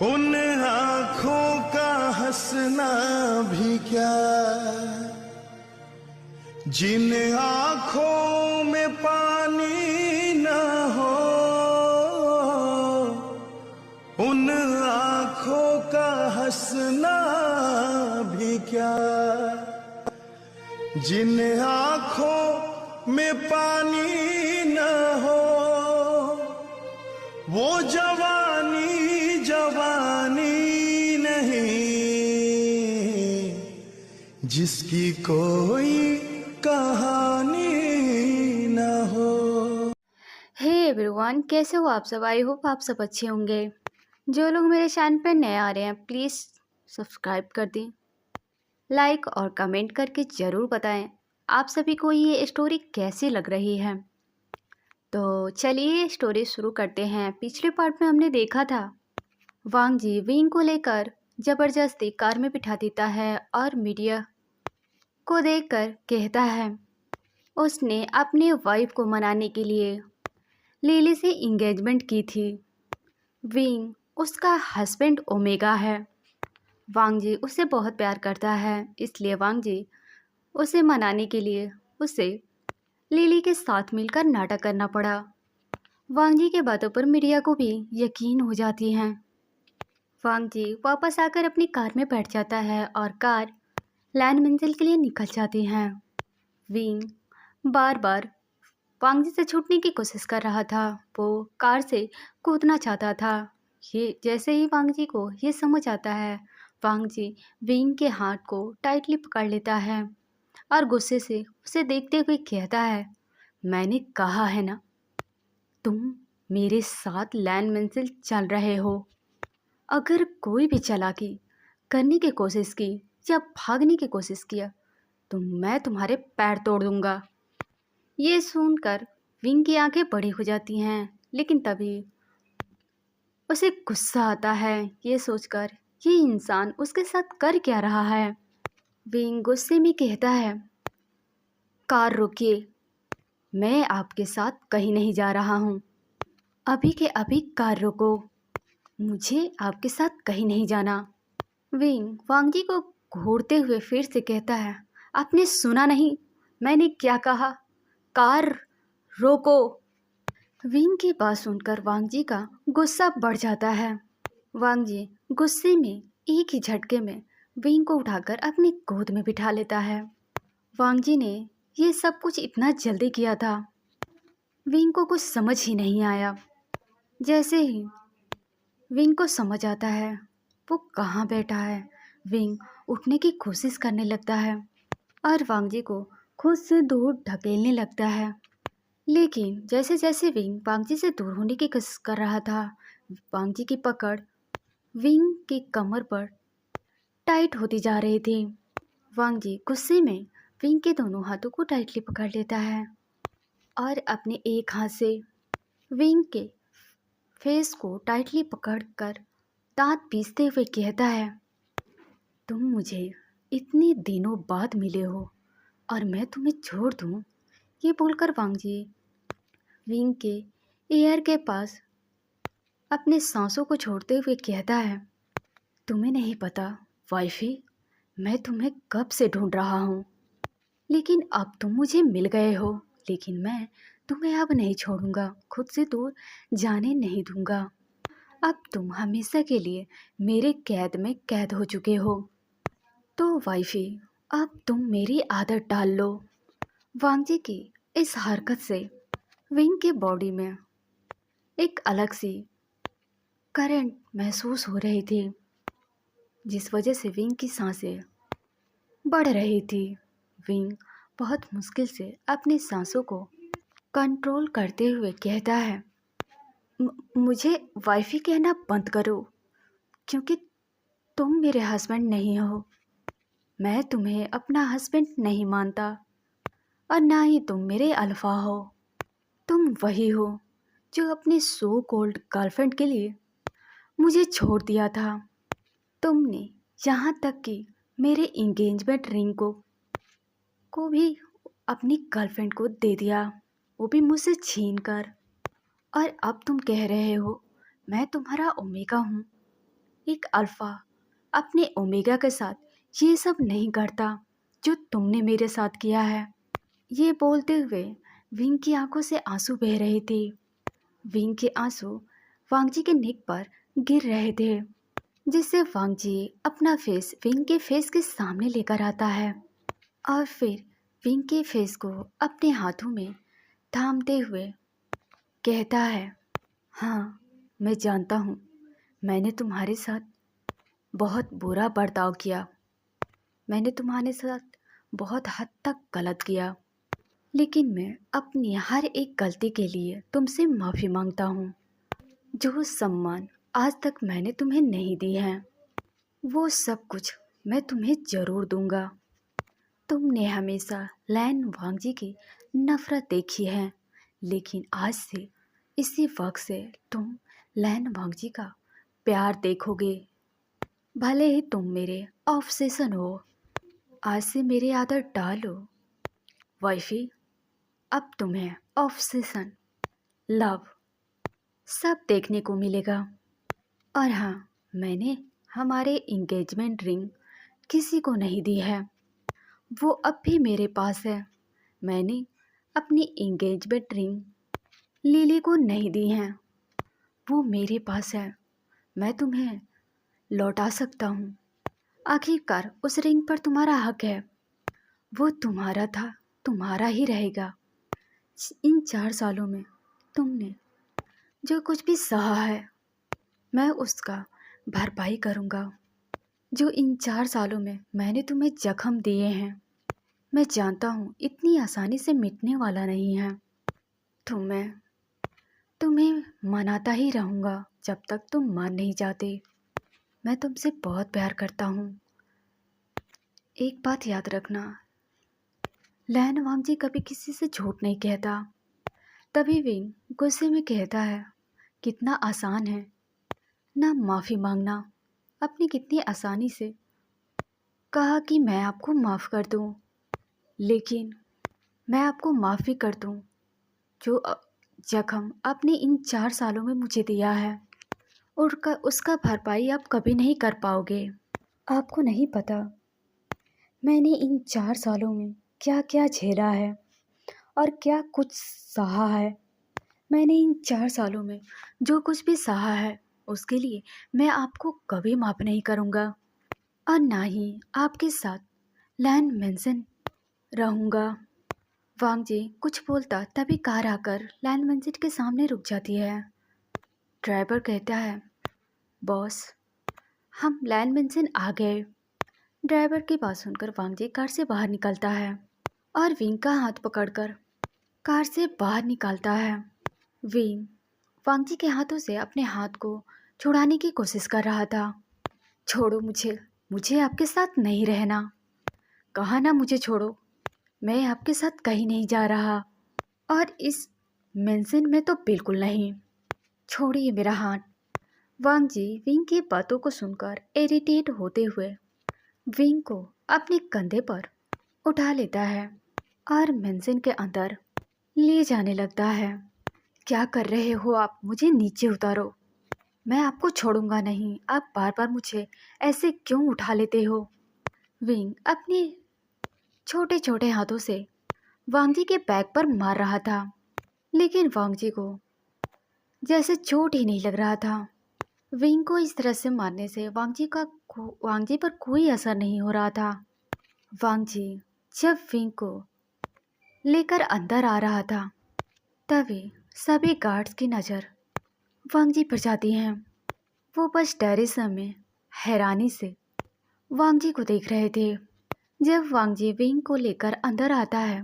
उन आँखों का हंसना भी क्या, जिन आँखों में पानी न हो। उन आँखों का हंसना भी क्या, जिन आँखों में पानी न हो। वो जवानी जवानी नहीं, जिसकी कोई कहानी न हो। हे एवरीवन, कैसे हो आप सब? आई होप आप सब अच्छे होंगे। जो लोग मेरे चैनल पर नए आ रहे हैं प्लीज़ सब्सक्राइब कर दें, लाइक और कमेंट करके ज़रूर बताएं आप सभी को ये स्टोरी कैसी लग रही है। तो चलिए स्टोरी शुरू करते हैं। पिछले पार्ट में हमने देखा था वांग जी विंग को लेकर ज़बरदस्ती कार में बिठा देता है और मीडिया को देखकर कहता है उसने अपने वाइफ को मनाने के लिए लिली से इंगेजमेंट की थी। विंग उसका हस्बैंड ओमेगा है। वांग जी उससे बहुत प्यार करता है, इसलिए वांग जी उसे मनाने के लिए उसे लिली के साथ मिलकर नाटक करना पड़ा। वांग जी के बातों पर मीडिया को भी यकीन हो जाती है। वांग जी वापस आकर अपनी कार में बैठ जाता है और कार लैंड मंजिल के लिए निकल जाती है। विंग बार बार वांग जी से छूटने की कोशिश कर रहा था। वो कार से कूदना चाहता था। ये जैसे ही वांग जी को ये समझ आता है, वांग जी विंग के हाथ को टाइटली पकड़ लेता है और गुस्से से उसे देखते हुए कहता है, मैंने कहा है ना, तुम मेरे साथ लैंड मंजिल चल रहे हो। अगर कोई भी चालाकी करने की कोशिश की या भागने की कोशिश किया तो मैं तुम्हारे पैर तोड़ दूंगा। ये सुनकर विंग की आंखें बड़ी हो जाती हैं, लेकिन तभी उसे गुस्सा आता है ये सोचकर ये इंसान उसके साथ कर क्या रहा है। विंग गुस्से में कहता है, कार रोकिए, मैं आपके साथ कहीं नहीं जा रहा हूँ। अभी के अभी कार रोको, मुझे आपके साथ कहीं नहीं जाना। विंग वांग जी को घूरते हुए फिर से कहता है, आपने सुना नहीं, मैंने क्या कहा, कार रोको। विंग की बात सुनकर वांग जी का गुस्सा बढ़ जाता है। वांग जी गुस्से में एक ही झटके में विंग को उठाकर अपनी गोद में बिठा लेता है। वांग जी ने ये सब कुछ इतना जल्दी किया था, विंग को कुछ समझ ही नहीं आया। जैसे ही विंग को समझ आता है वो कहाँ बैठा है, विंग उठने की कोशिश करने लगता है और वांग जी को खुद से दूर ढकेलने लगता है। लेकिन जैसे जैसे विंग वांग जी से दूर होने की कोशिश कर रहा था, वांग जी की पकड़ विंग की कमर पर टाइट होती जा रही थी। वांग जी गुस्से में विंग के दोनों हाथों को टाइटली पकड़ लेता है और अपने एक हाथ से विंग के फेस को टाइटली पकड़कर दांत पीसते हुए कहता है, तुम मुझे इतने दिनों बाद मिले हो और मैं तुम्हें छोड़ दूँ? ये बोलकर वांग जी विंग के ईयर के पास अपने सांसों को छोड़ते हुए कहता है, तुम्हें नहीं पता वाइफी, मैं तुम्हें कब से ढूंढ रहा हूँ, लेकिन अब तुम मुझे मिल गए हो। लेकिन मैं तुम्हें अब नहीं छोड़ूंगा, खुद से दूर जाने नहीं दूंगा। अब तुम हमेशा के लिए मेरे कैद में कैद हो चुके हो। तो वाइफी, अब तुम मेरी आदत डाल लो। वांग जी की इस हरकत से विंग के बॉडी में एक अलग सी करंट महसूस हो रही थी, जिस वजह से विंग की सांसें बढ़ रही थी। विंग बहुत मुश्किल से अपनी सांसों को कंट्रोल करते हुए कहता है, मुझे वाइफी कहना बंद करो, क्योंकि तुम मेरे हस्बैंड नहीं हो। मैं तुम्हें अपना हस्बैंड नहीं मानता और ना ही तुम मेरे अल्फा हो। तुम वही हो जो अपने सो कॉल्ड गर्लफ्रेंड के लिए मुझे छोड़ दिया था। तुमने यहाँ तक कि मेरे इंगेजमेंट रिंग को भी अपनी गर्लफ्रेंड को दे दिया, वो भी मुझसे छीन कर। और अब तुम कह रहे हो मैं तुम्हारा ओमेगा हूँ। एक अल्फा अपने ओमेगा के साथ ये सब नहीं करता जो तुमने मेरे साथ किया है। ये बोलते हुए विंग की आंखों से आंसू बह रहे थे। विंग के आंसू वांगजी के नेक पर गिर रहे थे, जिससे वांगजी अपना फेस विंग के फेस के सामने लेकर आता है और फिर विंग के फेस को अपने हाथों में थामते हुए कहता है, हाँ मैं जानता हूँ मैंने तुम्हारे साथ बहुत बुरा बर्ताव किया, मैंने तुम्हारे साथ बहुत हद तक गलत किया, लेकिन मैं अपनी हर एक गलती के लिए तुमसे माफ़ी मांगता हूँ। जो सम्मान आज तक मैंने तुम्हें नहीं दी है वो सब कुछ मैं तुम्हें ज़रूर दूंगा। तुमने हमेशा लैन वांगजी की नफ़रत देखी है, लेकिन आज से इसी वक्त से तुम लैन वांगजी का प्यार देखोगे। भले ही तुम मेरे ऑब्सेशन हो, आज से मेरी आदत डालो वाइफी। अब तुम्हें ऑब्सेशन, लव सब देखने को मिलेगा। और हाँ, मैंने हमारे इंगेजमेंट रिंग किसी को नहीं दी है, वो अब भी मेरे पास है। मैंने अपनी इंगेजमेंट रिंग लिली को नहीं दी है, वो मेरे पास है। मैं तुम्हें लौटा सकता हूँ। आखिरकार उस रिंग पर तुम्हारा हक है, वो तुम्हारा था, तुम्हारा ही रहेगा। इन 4 सालों में तुमने जो कुछ भी सहा है मैं उसका भरपाई करूँगा। जो इन 4 सालों में मैंने तुम्हें जख्म दिए हैं, मैं जानता हूँ इतनी आसानी से मिटने वाला नहीं है। तो मैं तुम्हें मनाता ही रहूँगा जब तक तुम मान नहीं जाते। मैं तुमसे बहुत प्यार करता हूँ। एक बात याद रखना, लैन वांगजी कभी किसी से झूठ नहीं कहता। तभी विंग गुस्से में कहता है, कितना आसान है ना माफ़ी मांगना। अपनी कितनी आसानी से कहा कि मैं आपको माफ़ कर दूँ, लेकिन मैं आपको माफ़ भी कर दूँ जो जख्म आपने इन 4 सालों में मुझे दिया है, और उसका भरपाई आप कभी नहीं कर पाओगे। आपको नहीं पता मैंने इन 4 सालों में क्या क्या झेला है और क्या कुछ सहा है। मैंने इन 4 सालों में जो कुछ भी सहा है उसके लिए मैं आपको कभी माफ़ नहीं करूँगा, और ना ही आपके साथ लैन मेंशन रहूँगा। वांगजी कुछ बोलता तभी कार आकर लैन मेंशन के सामने रुक जाती है। ड्राइवर कहता है, बॉस हम लैन मेंशन आ गए। ड्राइवर की बात सुनकर वांगजी कार से बाहर निकलता है और विंग का हाथ पकड़कर कार से बाहर निकालता है। विंग वांगजी के हाथों से अपने हाथ को छुड़ाने की कोशिश कर रहा था। छोड़ो मुझे, मुझे आपके साथ नहीं रहना। कहा ना मुझे छोड़ो, मैं आपके साथ कहीं नहीं जा रहा, और इस मेंशन में तो बिल्कुल नहीं। छोड़िए मेरा हाथ। वांगजी विंग की बातों को सुनकर इरिटेट होते हुए विंग को अपने कंधे पर उठा लेता है और मेंशन के अंदर ले जाने लगता है। क्या कर रहे हो आप? मुझे नीचे उतारो, मैं आपको छोड़ूंगा नहीं। आप बार बार मुझे ऐसे क्यों उठा लेते हो? विंग अपने छोटे छोटे हाथों से वांगजी के बैक पर मार रहा था, लेकिन वांगजी को जैसे चोट ही नहीं लग रहा था। विंग को इस तरह से मारने से वांगजी पर कोई असर नहीं हो रहा था। वांगजी जब विंग को लेकर अंदर आ रहा था तभी सभी गार्ड्स की नज़र वांगजी पर जाती हैं। वो बस डरे समय हैरानी से वांगजी को देख रहे थे। जब वांगजी विंग को लेकर अंदर आता है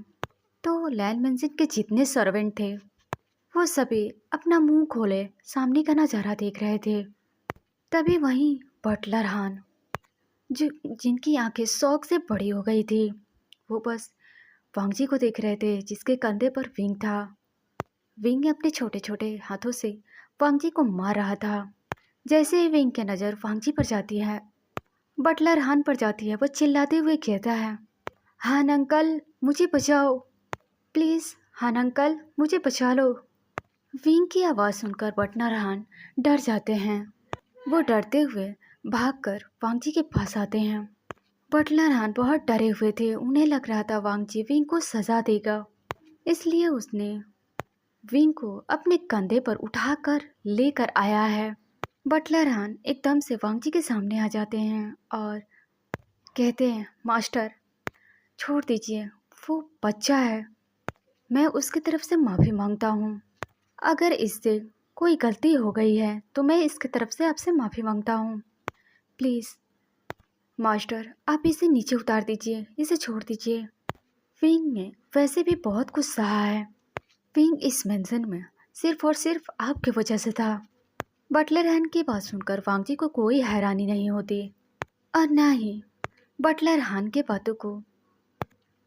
तो लैन मेंशन के जितने सर्वेंट थे वो सभी अपना मुंह खोले सामने का नज़ारा देख रहे थे। तभी वहीं बटलर हान, जो जिनकी आंखें शौक से बड़ी हो गई थी, वो बस वांगजी को देख रहे थे जिसके कंधे पर विंग था। विंग अपने छोटे छोटे हाथों से वांगजी को मार रहा था। जैसे ही विंग की नज़र वांगजी पर जाती है, बटलर हान पर जाती है, वो चिल्लाते हुए कहता है, हान अंकल मुझे बचाओ, प्लीज़ हान अंकल मुझे बचा लो। विंग की आवाज़ सुनकर बटलर हान डर जाते हैं। वो डरते हुए भागकर वांग जी के पास आते हैं। बटलर हान बहुत डरे हुए थे। उन्हें लग रहा था वांग जी विंग को सजा देगा, इसलिए उसने विंग को अपने कंधे पर उठाकर लेकर आया है। बटलर हान एकदम से वांग जी के सामने आ जाते हैं और कहते हैं, मास्टर छोड़ दीजिए, वो बच्चा है, मैं उसकी तरफ से माफ़ी मांगता हूँ। अगर इससे कोई गलती हो गई है तो मैं इसकी तरफ से आपसे माफ़ी मांगता हूँ। प्लीज़ मास्टर, आप इसे नीचे उतार दीजिए, इसे छोड़ दीजिए। विंग ने वैसे भी बहुत कुछ सहा है। विंग इस मेंशन में सिर्फ और सिर्फ आपकी वजह से था। बटलर हान की बात सुनकर वांग जी को कोई हैरानी नहीं होती और ना ही बटलर हान के बातों को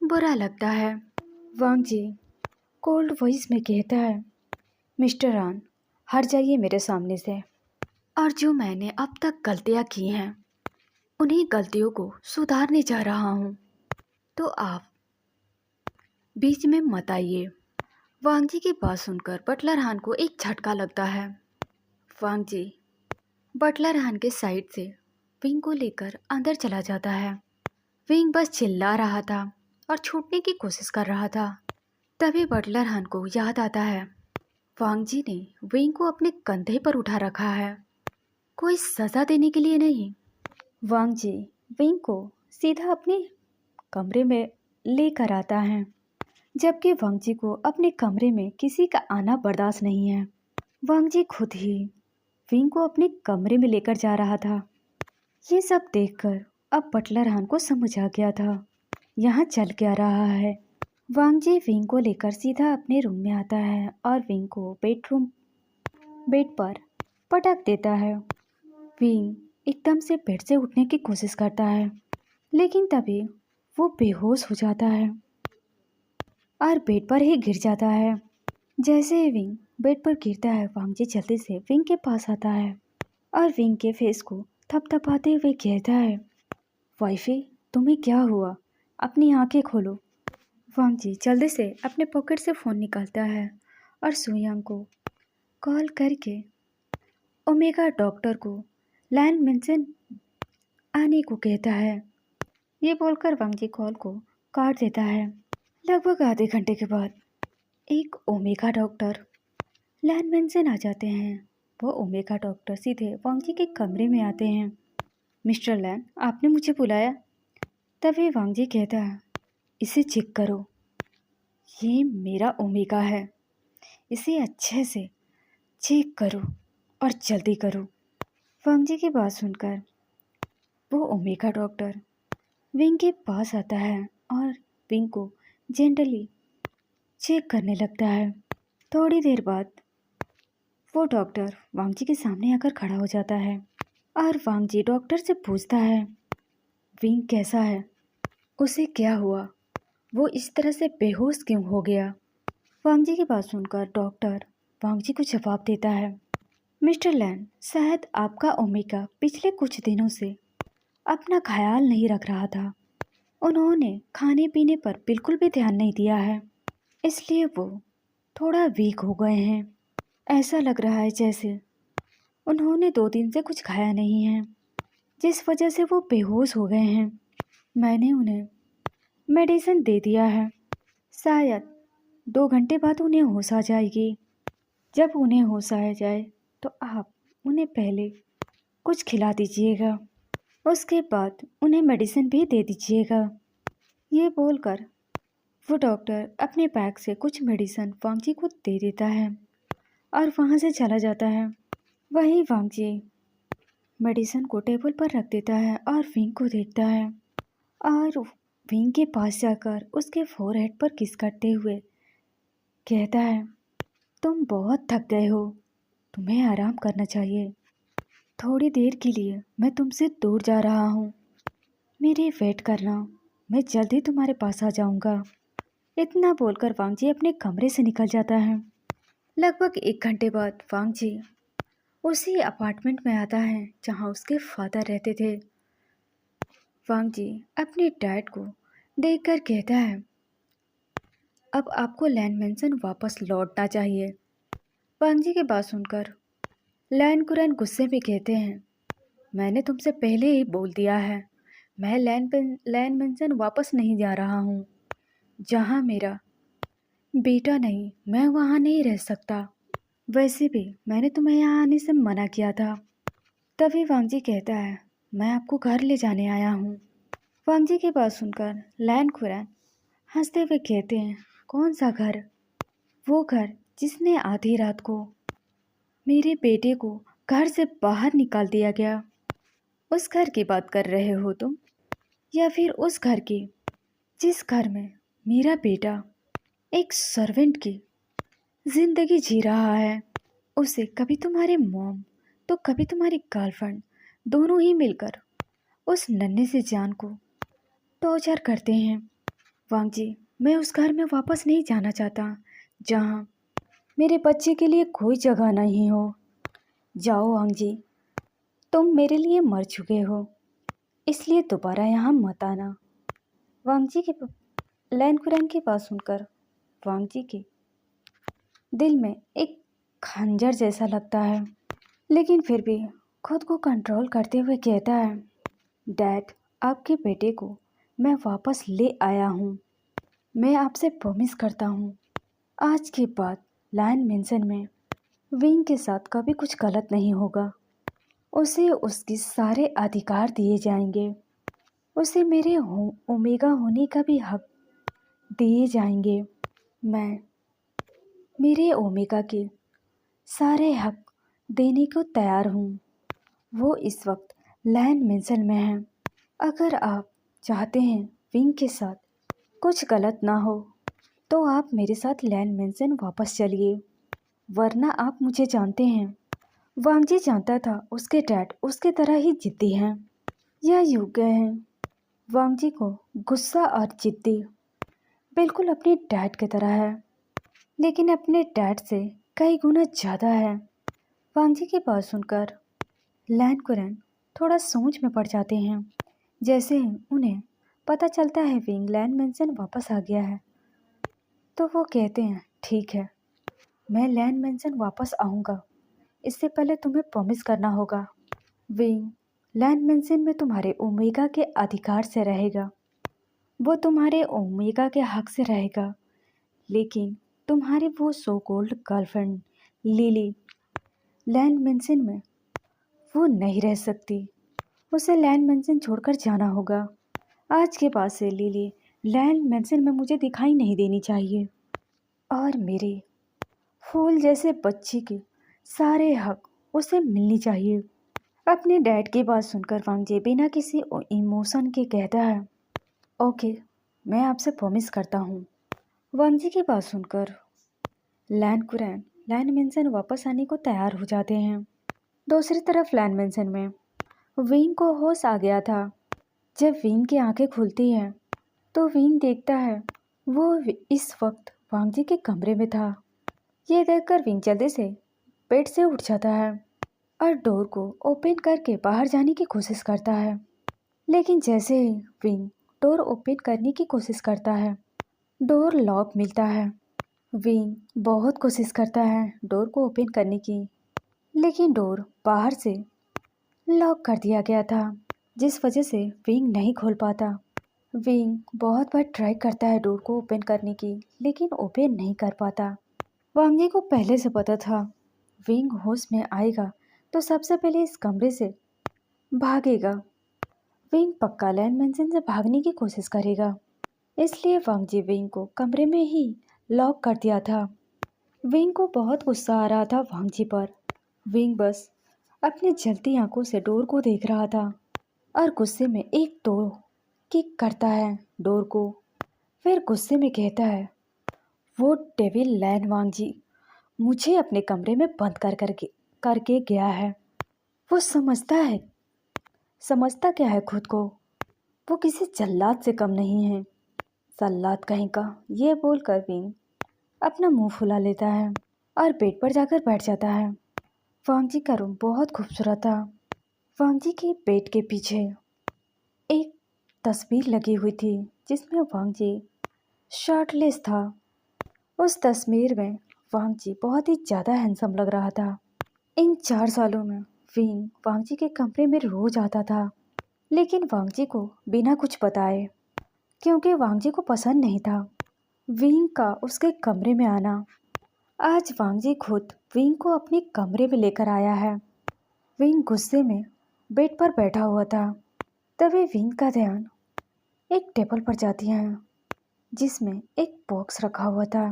बुरा लगता है। वांग जी कोल्ड वॉइस में कहता है, मिस्टर हान हट जाइए मेरे सामने से, और जो मैंने अब तक गलतियाँ की हैं उन्हीं गलतियों को सुधारने जा रहा हूँ, तो आप बीच में मत आइए। वांग जी की बात सुनकर बटलर हान को एक झटका लगता है। वांग जी बटलर हान के साइड से विंग को लेकर अंदर चला जाता है। विंग बस चिल्ला रहा था और छूटने की कोशिश कर रहा था। तभी बटलर हान को याद आता है, वांग जी ने विंग को अपने कंधे पर उठा रखा है, कोई सज़ा देने के लिए नहीं। वांग जी विंग को सीधा अपने कमरे में लेकर आता है, जबकि वांग जी को अपने कमरे में किसी का आना बर्दाश्त नहीं है। वांग जी खुद ही विंग को अपने कमरे में लेकर जा रहा था। ये सब देखकर अब बटलर हान को समझ आ गया था यहाँ चल क्या रहा है। वांग जी विंग को लेकर सीधा अपने रूम में आता है और विंग को बेड पर पटक देता है। विंग एकदम से बेड से उठने की कोशिश करता है, लेकिन तभी वो बेहोश हो जाता है और बेड पर ही गिर जाता है। जैसे ही विंग बेड पर गिरता है, वांग जी जल्दी से विंग के पास आता है और विंग के फेस को थपथपाते हुए कहता है, वाइफी तुम्हें क्या हुआ, अपनी आंखें खोलो। वांग जी जल्दी से अपने पॉकेट से फ़ोन निकालता है और सुयांग को कॉल करके ओमेगा डॉक्टर को लाइन मेंशन आने को कहता है। ये बोलकर वांग जी कॉल को काट देता है। लगभग आधे घंटे के बाद एक ओमेगा डॉक्टर लैन मेंशन आ जाते हैं। वो ओमेगा डॉक्टर सीधे वांग जी के कमरे में आते हैं। मिस्टर लैन, आपने मुझे बुलाया? तभी वांग जी कहता है, इसे चेक करो, ये मेरा ओमेगा है, इसे अच्छे से चेक करो और जल्दी करो। वांग जी की बात सुनकर वो ओमेगा डॉक्टर विंग के पास आता है और विंग को जेंटली चेक करने लगता है। थोड़ी देर बाद वो डॉक्टर वांग जी के सामने आकर खड़ा हो जाता है और वांग जी डॉक्टर से पूछता है, विंग कैसा है, उसे क्या हुआ, वो इस तरह से बेहोश क्यों हो गया? वांग जी की बात सुनकर डॉक्टर वांग जी को जवाब देता है, मिस्टर लैन, शायद आपका ओमेगा पिछले कुछ दिनों से अपना ख्याल नहीं रख रहा था। उन्होंने खाने पीने पर बिल्कुल भी ध्यान नहीं दिया है, इसलिए वो थोड़ा वीक हो गए हैं। ऐसा लग रहा है जैसे उन्होंने 2 दिन से कुछ खाया नहीं है, जिस वजह से वो बेहोश हो गए हैं। मैंने उन्हें मेडिसिन दे दिया है, शायद 2 घंटे बाद उन्हें होश आ जाएगी। जब उन्हें होश आ जाए तो आप उन्हें पहले कुछ खिला दीजिएगा, उसके बाद उन्हें मेडिसिन भी दे दीजिएगा। ये बोलकर वो डॉक्टर अपने बैग से कुछ मेडिसिन वांग जी को दे देता है और वहाँ से चला जाता है। वहीं वांग जी मेडिसिन को टेबल पर रख देता है और विंग को देखता है और विंग के पास जाकर उसके फोरहेड पर किस करते हुए कहता है, तुम बहुत थक गए हो, तुम्हें आराम करना चाहिए। थोड़ी देर के लिए मैं तुमसे दूर जा रहा हूँ, मेरी वेट करना, मैं जल्दी तुम्हारे पास आ जाऊँगा। इतना बोलकर वांग जी अपने कमरे से निकल जाता है। लगभग 1 घंटे बाद वांग जी उसी अपार्टमेंट में आता है जहाँ उसके फादर रहते थे। वांग जी अपने डैड को देखकर कहता है, अब आपको लैन मेंशन वापस लौटना चाहिए। वांग जी की बात सुनकर लैन कुरैन गुस्से में कहते हैं, मैंने तुमसे पहले ही बोल दिया है, मैं लैंड मेंशन वापस नहीं जा रहा हूँ। जहाँ मेरा बेटा नहीं, मैं वहाँ नहीं रह सकता। वैसे भी मैंने तुम्हें यहाँ आने से मना किया था। तभी वांगजी कहता है, मैं आपको घर ले जाने आया हूँ। वांगजी की बात सुनकर लैन खुरैन हंसते हुए कहते हैं, कौन सा घर? वो घर जिसने आधी रात को मेरे बेटे को घर से बाहर निकाल दिया गया। उस घर की बात कर रहे हो तुम, या फिर उस घर की जिस घर में मेरा बेटा एक सर्वेंट की जिंदगी जी रहा है? उसे कभी तुम्हारे मॉम तो कभी तुम्हारी गर्लफ्रेंड दोनों ही मिलकर उस नन्हे से जान को टॉर्चर करते हैं। वांगजी, मैं उस घर में वापस नहीं जाना चाहता जहाँ मेरे बच्चे के लिए कोई जगह नहीं हो। जाओ वांगजी, तुम मेरे लिए मर चुके हो, इसलिए दोबारा यहाँ मत आना। वांगजी के लैन खुरैन की बात सुनकर वांगजी के दिल में एक खंजर जैसा लगता है, लेकिन फिर भी खुद को कंट्रोल करते हुए कहता है, डैड, आपके बेटे को मैं वापस ले आया हूँ। मैं आपसे प्रॉमिस करता हूँ, आज के बाद लैंड मेंशन में विंग के साथ कभी कुछ गलत नहीं होगा। उसे उसके सारे अधिकार दिए जाएंगे। उसे मेरे ओमेगा होने का भी हक दिए जाएंगे। मैं मेरे ओमेगा के सारे हक देने को तैयार हूँ। वो इस वक्त लैंड मेंशन में है। अगर आप चाहते हैं विंग के साथ कुछ गलत ना हो, तो आप मेरे साथ लैंड मेंशन वापस चलिए, वरना आप मुझे जानते हैं। वांगजी जानता था उसके डैड उसके तरह ही जिद्दी हैं। यह युग है वांगजी को गुस्सा और जिद्दी बिल्कुल अपने डैड की तरह है, लेकिन अपने डैड से कई गुना ज़्यादा है। वांगजी की बात सुनकर लैन कुरैन थोड़ा सोच में पड़ जाते हैं। जैसे ही उन्हें पता चलता है विंग लैंड मेंशन वापस आ गया है, तो वो कहते हैं, ठीक है, मैं लैंड मेंशन वापस आऊँगा। इससे पहले तुम्हें प्रॉमिस करना होगा, विंग लैंड मेंशन में तुम्हारे ओमेगा के अधिकार से रहेगा। वो तुम्हारे ओमेगा के हक से रहेगा, लेकिन तुम्हारी वो so called girlfriend lily land mention में वो नहीं रह सकती। उसे लैंड मेंशन छोड़कर जाना होगा। आज के बाद से लिली लैंड मेंशन में मुझे दिखाई नहीं देनी चाहिए, और मेरे फूल जैसे बच्चे के सारे हक उसे मिलनी चाहिए। अपने डैड की बात सुनकर वांगजी बिना किसी इमोशन के कहता है, ओके, मैं आपसे प्रॉमिस करता हूँ। वांगजी की बात सुनकर लैन कुरैन लैंड मेंशन वापस आने को तैयार हो जाते हैं। दूसरी तरफ लैंड मेंशन में विंग को होश आ गया था। जब विंग की आंखें खुलती हैं तो विंग देखता है वो इस वक्त वांगजी के कमरे में था। ये देखकर विंग जल्दी से बेड से उठ जाता है और डोर को ओपन करके बाहर जाने की कोशिश करता है। लेकिन जैसे ही विंग डोर ओपन करने की कोशिश करता है, डोर लॉक मिलता है। विंग बहुत कोशिश करता है डोर को ओपन करने की, लेकिन डोर बाहर से लॉक कर दिया गया था, जिस वजह से विंग नहीं खोल पाता। विंग बहुत बार ट्राई करता है डोर को ओपन करने की, लेकिन ओपन नहीं कर पाता। वांगी को पहले से पता था विंग होश में आएगा तो सबसे पहले इस कमरे से भागेगा। विंग पक्का लैंड मेंशन से भागने की कोशिश करेगा, इसलिए वांगजी विंग को कमरे में ही लॉक कर दिया था। विंग को बहुत गुस्सा आ रहा था वांगजी पर। विंग बस अपनी जलती आंखों से डोर को देख रहा था और गुस्से में एक दो किक करता है डोर को। फिर गुस्से में कहता है, वो डेविल लैन वांगजी मुझे अपने कमरे में बंद करके गया है। वो समझता क्या है खुद को? वो किसी जल्लाद से कम नहीं है। जल्लाद कहीं का। ये बोलकर विंग अपना मुंह फुला लेता है और बेड पर जाकर बैठ जाता है। वांगजी का रूम बहुत खूबसूरत था। वांगजी के बेड के पीछे एक तस्वीर लगी हुई थी जिसमें वांगजी शर्टलेस था। उस तस्वीर में वांगजी बहुत ही ज़्यादा हैंडसम लग रहा था। इन 4 सालों में विंग वांगजी के कमरे में रोज आता था, लेकिन वांगजी को बिना कुछ बताए, क्योंकि वांगजी को पसंद नहीं था विंग का उसके कमरे में आना। आज वांगजी खुद विंग को अपने कमरे में लेकर आया है। विंग गुस्से में बेड पर बैठा हुआ था। तभी विंग का ध्यान एक टेबल पर जाती है, जिसमें एक बॉक्स रखा हुआ था।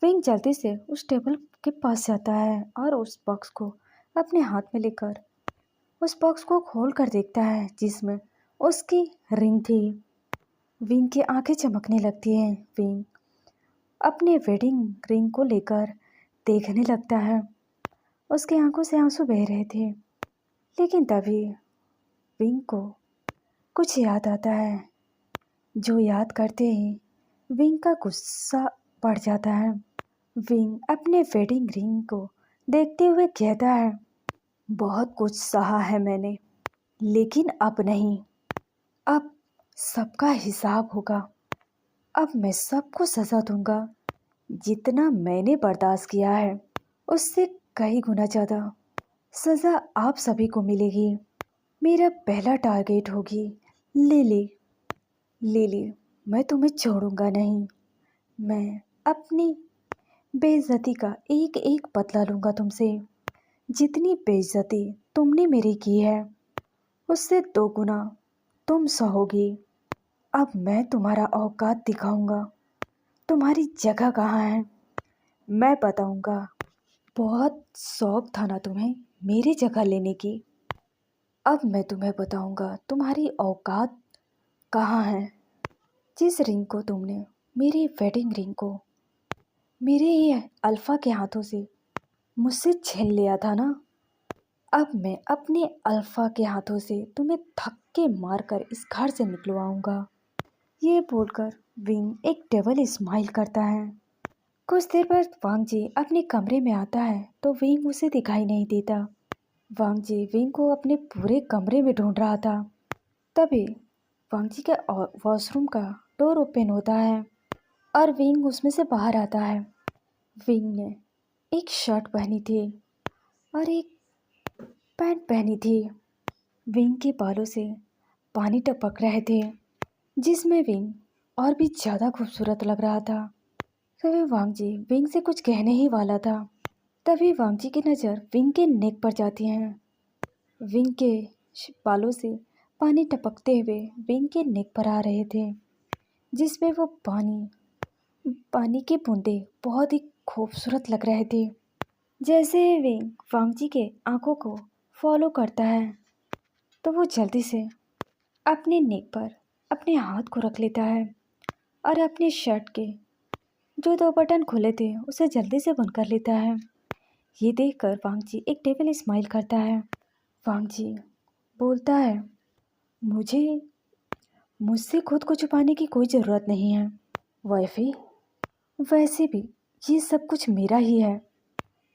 विंग जल्दी से उस टेबल के पास जाता है और उस बॉक्स को अपने हाथ में लेकर उस बॉक्स को खोल कर देखता है, जिसमें उसकी रिंग थी। विंग की आंखें चमकने लगती हैं। विंग अपने वेडिंग रिंग को लेकर देखने लगता है। उसकी आंखों से आंसू बह रहे थे, लेकिन तभी विंग को कुछ याद आता है, जो याद करते ही विंग का गुस्सा बढ़ जाता है। विंग अपने वेडिंग रिंग को देखते हुए कहता है, बहुत कुछ सहा है मैंने, लेकिन अब नहीं। अब सबका हिसाब होगा। अब मैं सबको सज़ा दूंगा। जितना मैंने बर्दाश्त किया है, उससे कई गुना ज़्यादा सज़ा आप सभी को मिलेगी। मेरा पहला टारगेट होगी लिली। लिली, मैं तुम्हें छोड़ूंगा नहीं। मैं अपनी बेइज्जती का एक एक बदला लूंगा तुमसे। जितनी बेइज्जती तुमने मेरी की है, उससे 2 गुना तुम सहोगी। अब मैं तुम्हारा औकात दिखाऊंगा। तुम्हारी जगह कहाँ है मैं बताऊंगा। बहुत शौक था ना तुम्हें मेरी जगह लेने की। अब मैं तुम्हें बताऊंगा तुम्हारी औकात कहाँ है। जिस रिंग को तुमने, मेरी वेडिंग रिंग को, मेरे ही अल्फा के हाथों से मुझसे छीन लिया था ना, अब मैं अपने अल्फा के हाथों से तुम्हें धक्के मारकर इस घर से निकलवाऊंगा। ये बोलकर विंग एक डेविल स्माइल करता है। कुछ देर बाद वांगजी अपने कमरे में आता है तो विंग उसे दिखाई नहीं देता। वांगजी विंग को अपने पूरे कमरे में ढूंढ रहा था। तभी वांगजी के वॉशरूम का डोर ओपन होता है और विंग उसमें से बाहर आता है। विंग ने एक शर्ट पहनी थी और एक पैंट पहनी थी। विंग के बालों से पानी टपक रहे थे, जिसमें विंग और भी ज़्यादा खूबसूरत लग रहा था। तभी वांगजी विंग से कुछ कहने ही वाला था। तभी वांगजी की नज़र विंग के नेक पर जाती है। विंग के बालों से पानी टपकते हुए विंग के नेक पर आ रहे थे, जिसमें वो पानी के बूंदे बहुत ही खूबसूरत लग रहे थे। जैसे ही विंग वांगजी के आंखों को फॉलो करता है, तो वो जल्दी से अपने नेक पर अपने हाथ को रख लेता है और अपनी शर्ट के जो 2 बटन खुले थे उसे जल्दी से बंद कर लेता है। ये देखकर वांगजी एक डेविल स्माइल करता है। वांगजी बोलता है, मुझसे खुद को छुपाने की कोई ज़रूरत नहीं है। वैसे भी ये सब कुछ मेरा ही है।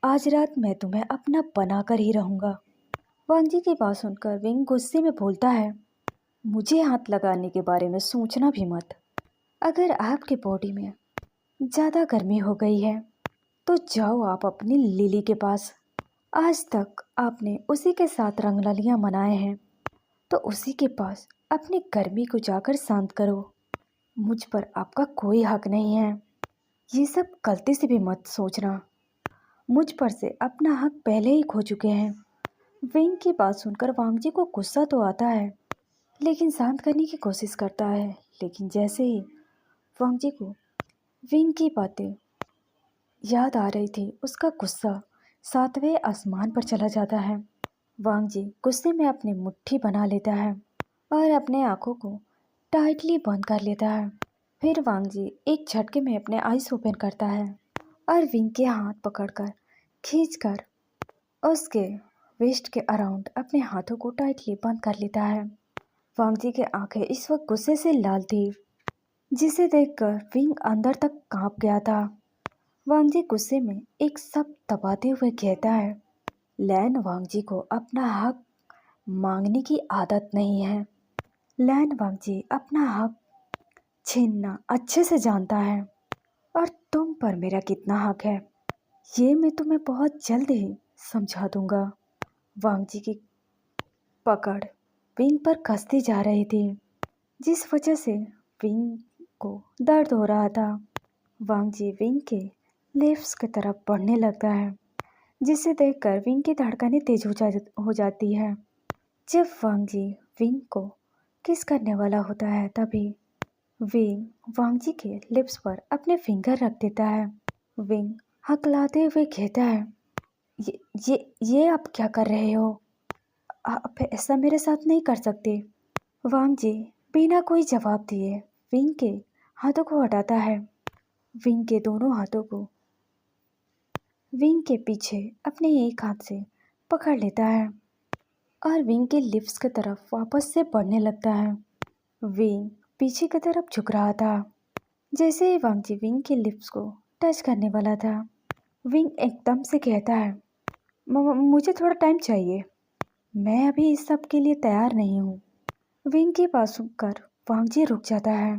आज रात मैं तुम्हें अपना बना कर ही रहूँगा। वांगजी की बात सुनकर विंग गुस्से में बोलता है, मुझे हाथ लगाने के बारे में सोचना भी मत। अगर आपके बॉडी में ज़्यादा गर्मी हो गई है तो जाओ आप अपनी लिली के पास। आज तक आपने उसी के साथ रंगरलियाँ मनाए हैं, तो उसी के पास अपनी गर्मी को जाकर शांत करो। मुझ पर आपका कोई हक नहीं है। ये सब गलती से भी मत सोचना। मुझ पर से अपना हक पहले ही खो चुके हैं। विंग की बात सुनकर वांगजी को गुस्सा तो आता है, लेकिन शांत करने की कोशिश करता है। लेकिन जैसे ही वांगजी को विंग की बातें याद आ रही थी, उसका गुस्सा 7वें आसमान पर चला जाता है। वांगजी गुस्से में अपनी मुट्ठी बना लेता है और अपने आँखों को टाइटली बंद कर लेता है। फिर वांगजी एक झटके में अपने आईज ओपन करता है और विंग के हाथ पकड़कर खींचकर उसके वेस्ट के अराउंड अपने हाथों को टाइटली बंद कर लेता है। वांगजी की आंखें इस वक्त गुस्से से लाल थी, जिसे देखकर विंग अंदर तक कांप गया था। वांगजी गुस्से में एक शब्द दबाते हुए कहता है, लैन वांगजी को अपना हक मांगने की आदत नहीं है। लैन वांगजी अपना हक छीनना अच्छे से जानता है, और तुम पर मेरा कितना हक है ये मैं तुम्हें बहुत जल्द ही समझा दूंगा। वांग जी की पकड़ विंग पर कसती जा रही थी, जिस वजह से विंग को दर्द हो रहा था। वांग जी विंग के लिप्स की तरफ बढ़ने लगता है, जिसे देखकर विंग की धड़कनें तेज हो जाती है। जब वांग जी विंग को किस करने वाला होता है, तभी विंग वांग जी के लिप्स पर अपने फिंगर रख देता है। विंग हकलाते हुए कहता है, ये आप क्या कर रहे हो? आप ऐसा मेरे साथ नहीं कर सकते। वांग जी बिना कोई जवाब दिए विंग के हाथों को हटाता है। विंग के दोनों हाथों को विंग के पीछे अपने एक हाथ से पकड़ लेता है और विंग के लिप्स की तरफ वापस से बढ़ने लगता है। विंग पीछे की तरफ झुक रहा था। जैसे ही वांग जी विंग के लिप्स को टच करने वाला था, विंग एकदम से कहता है, मुझे थोड़ा टाइम चाहिए, मैं अभी इस सब के लिए तैयार नहीं हूँ। विंग के पास कर वांग जी रुक जाता है।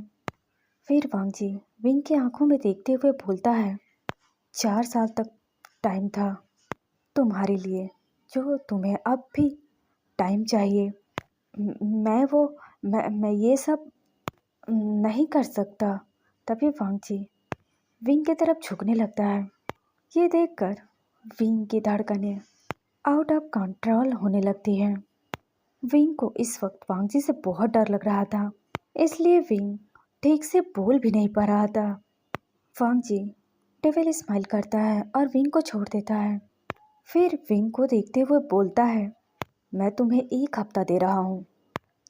फिर वांग जी विंग की आंखों में देखते हुए बोलता है, 4 साल तक टाइम था तुम्हारे लिए, जो तुम्हें अब भी टाइम चाहिए। मैं ये सब नहीं कर सकता। तभी वांग जी विंग की तरफ झुकने लगता है। ये देखकर विंग की धड़कनें आउट ऑफ कंट्रोल होने लगती हैं। विंग को इस वक्त वांग जी से बहुत डर लग रहा था, इसलिए विंग ठीक से बोल भी नहीं पा रहा था। वांग जी डेविल स्माइल करता है और विंग को छोड़ देता है। फिर विंग को देखते हुए बोलता है, मैं तुम्हें 1 हफ्ता दे रहा हूँ।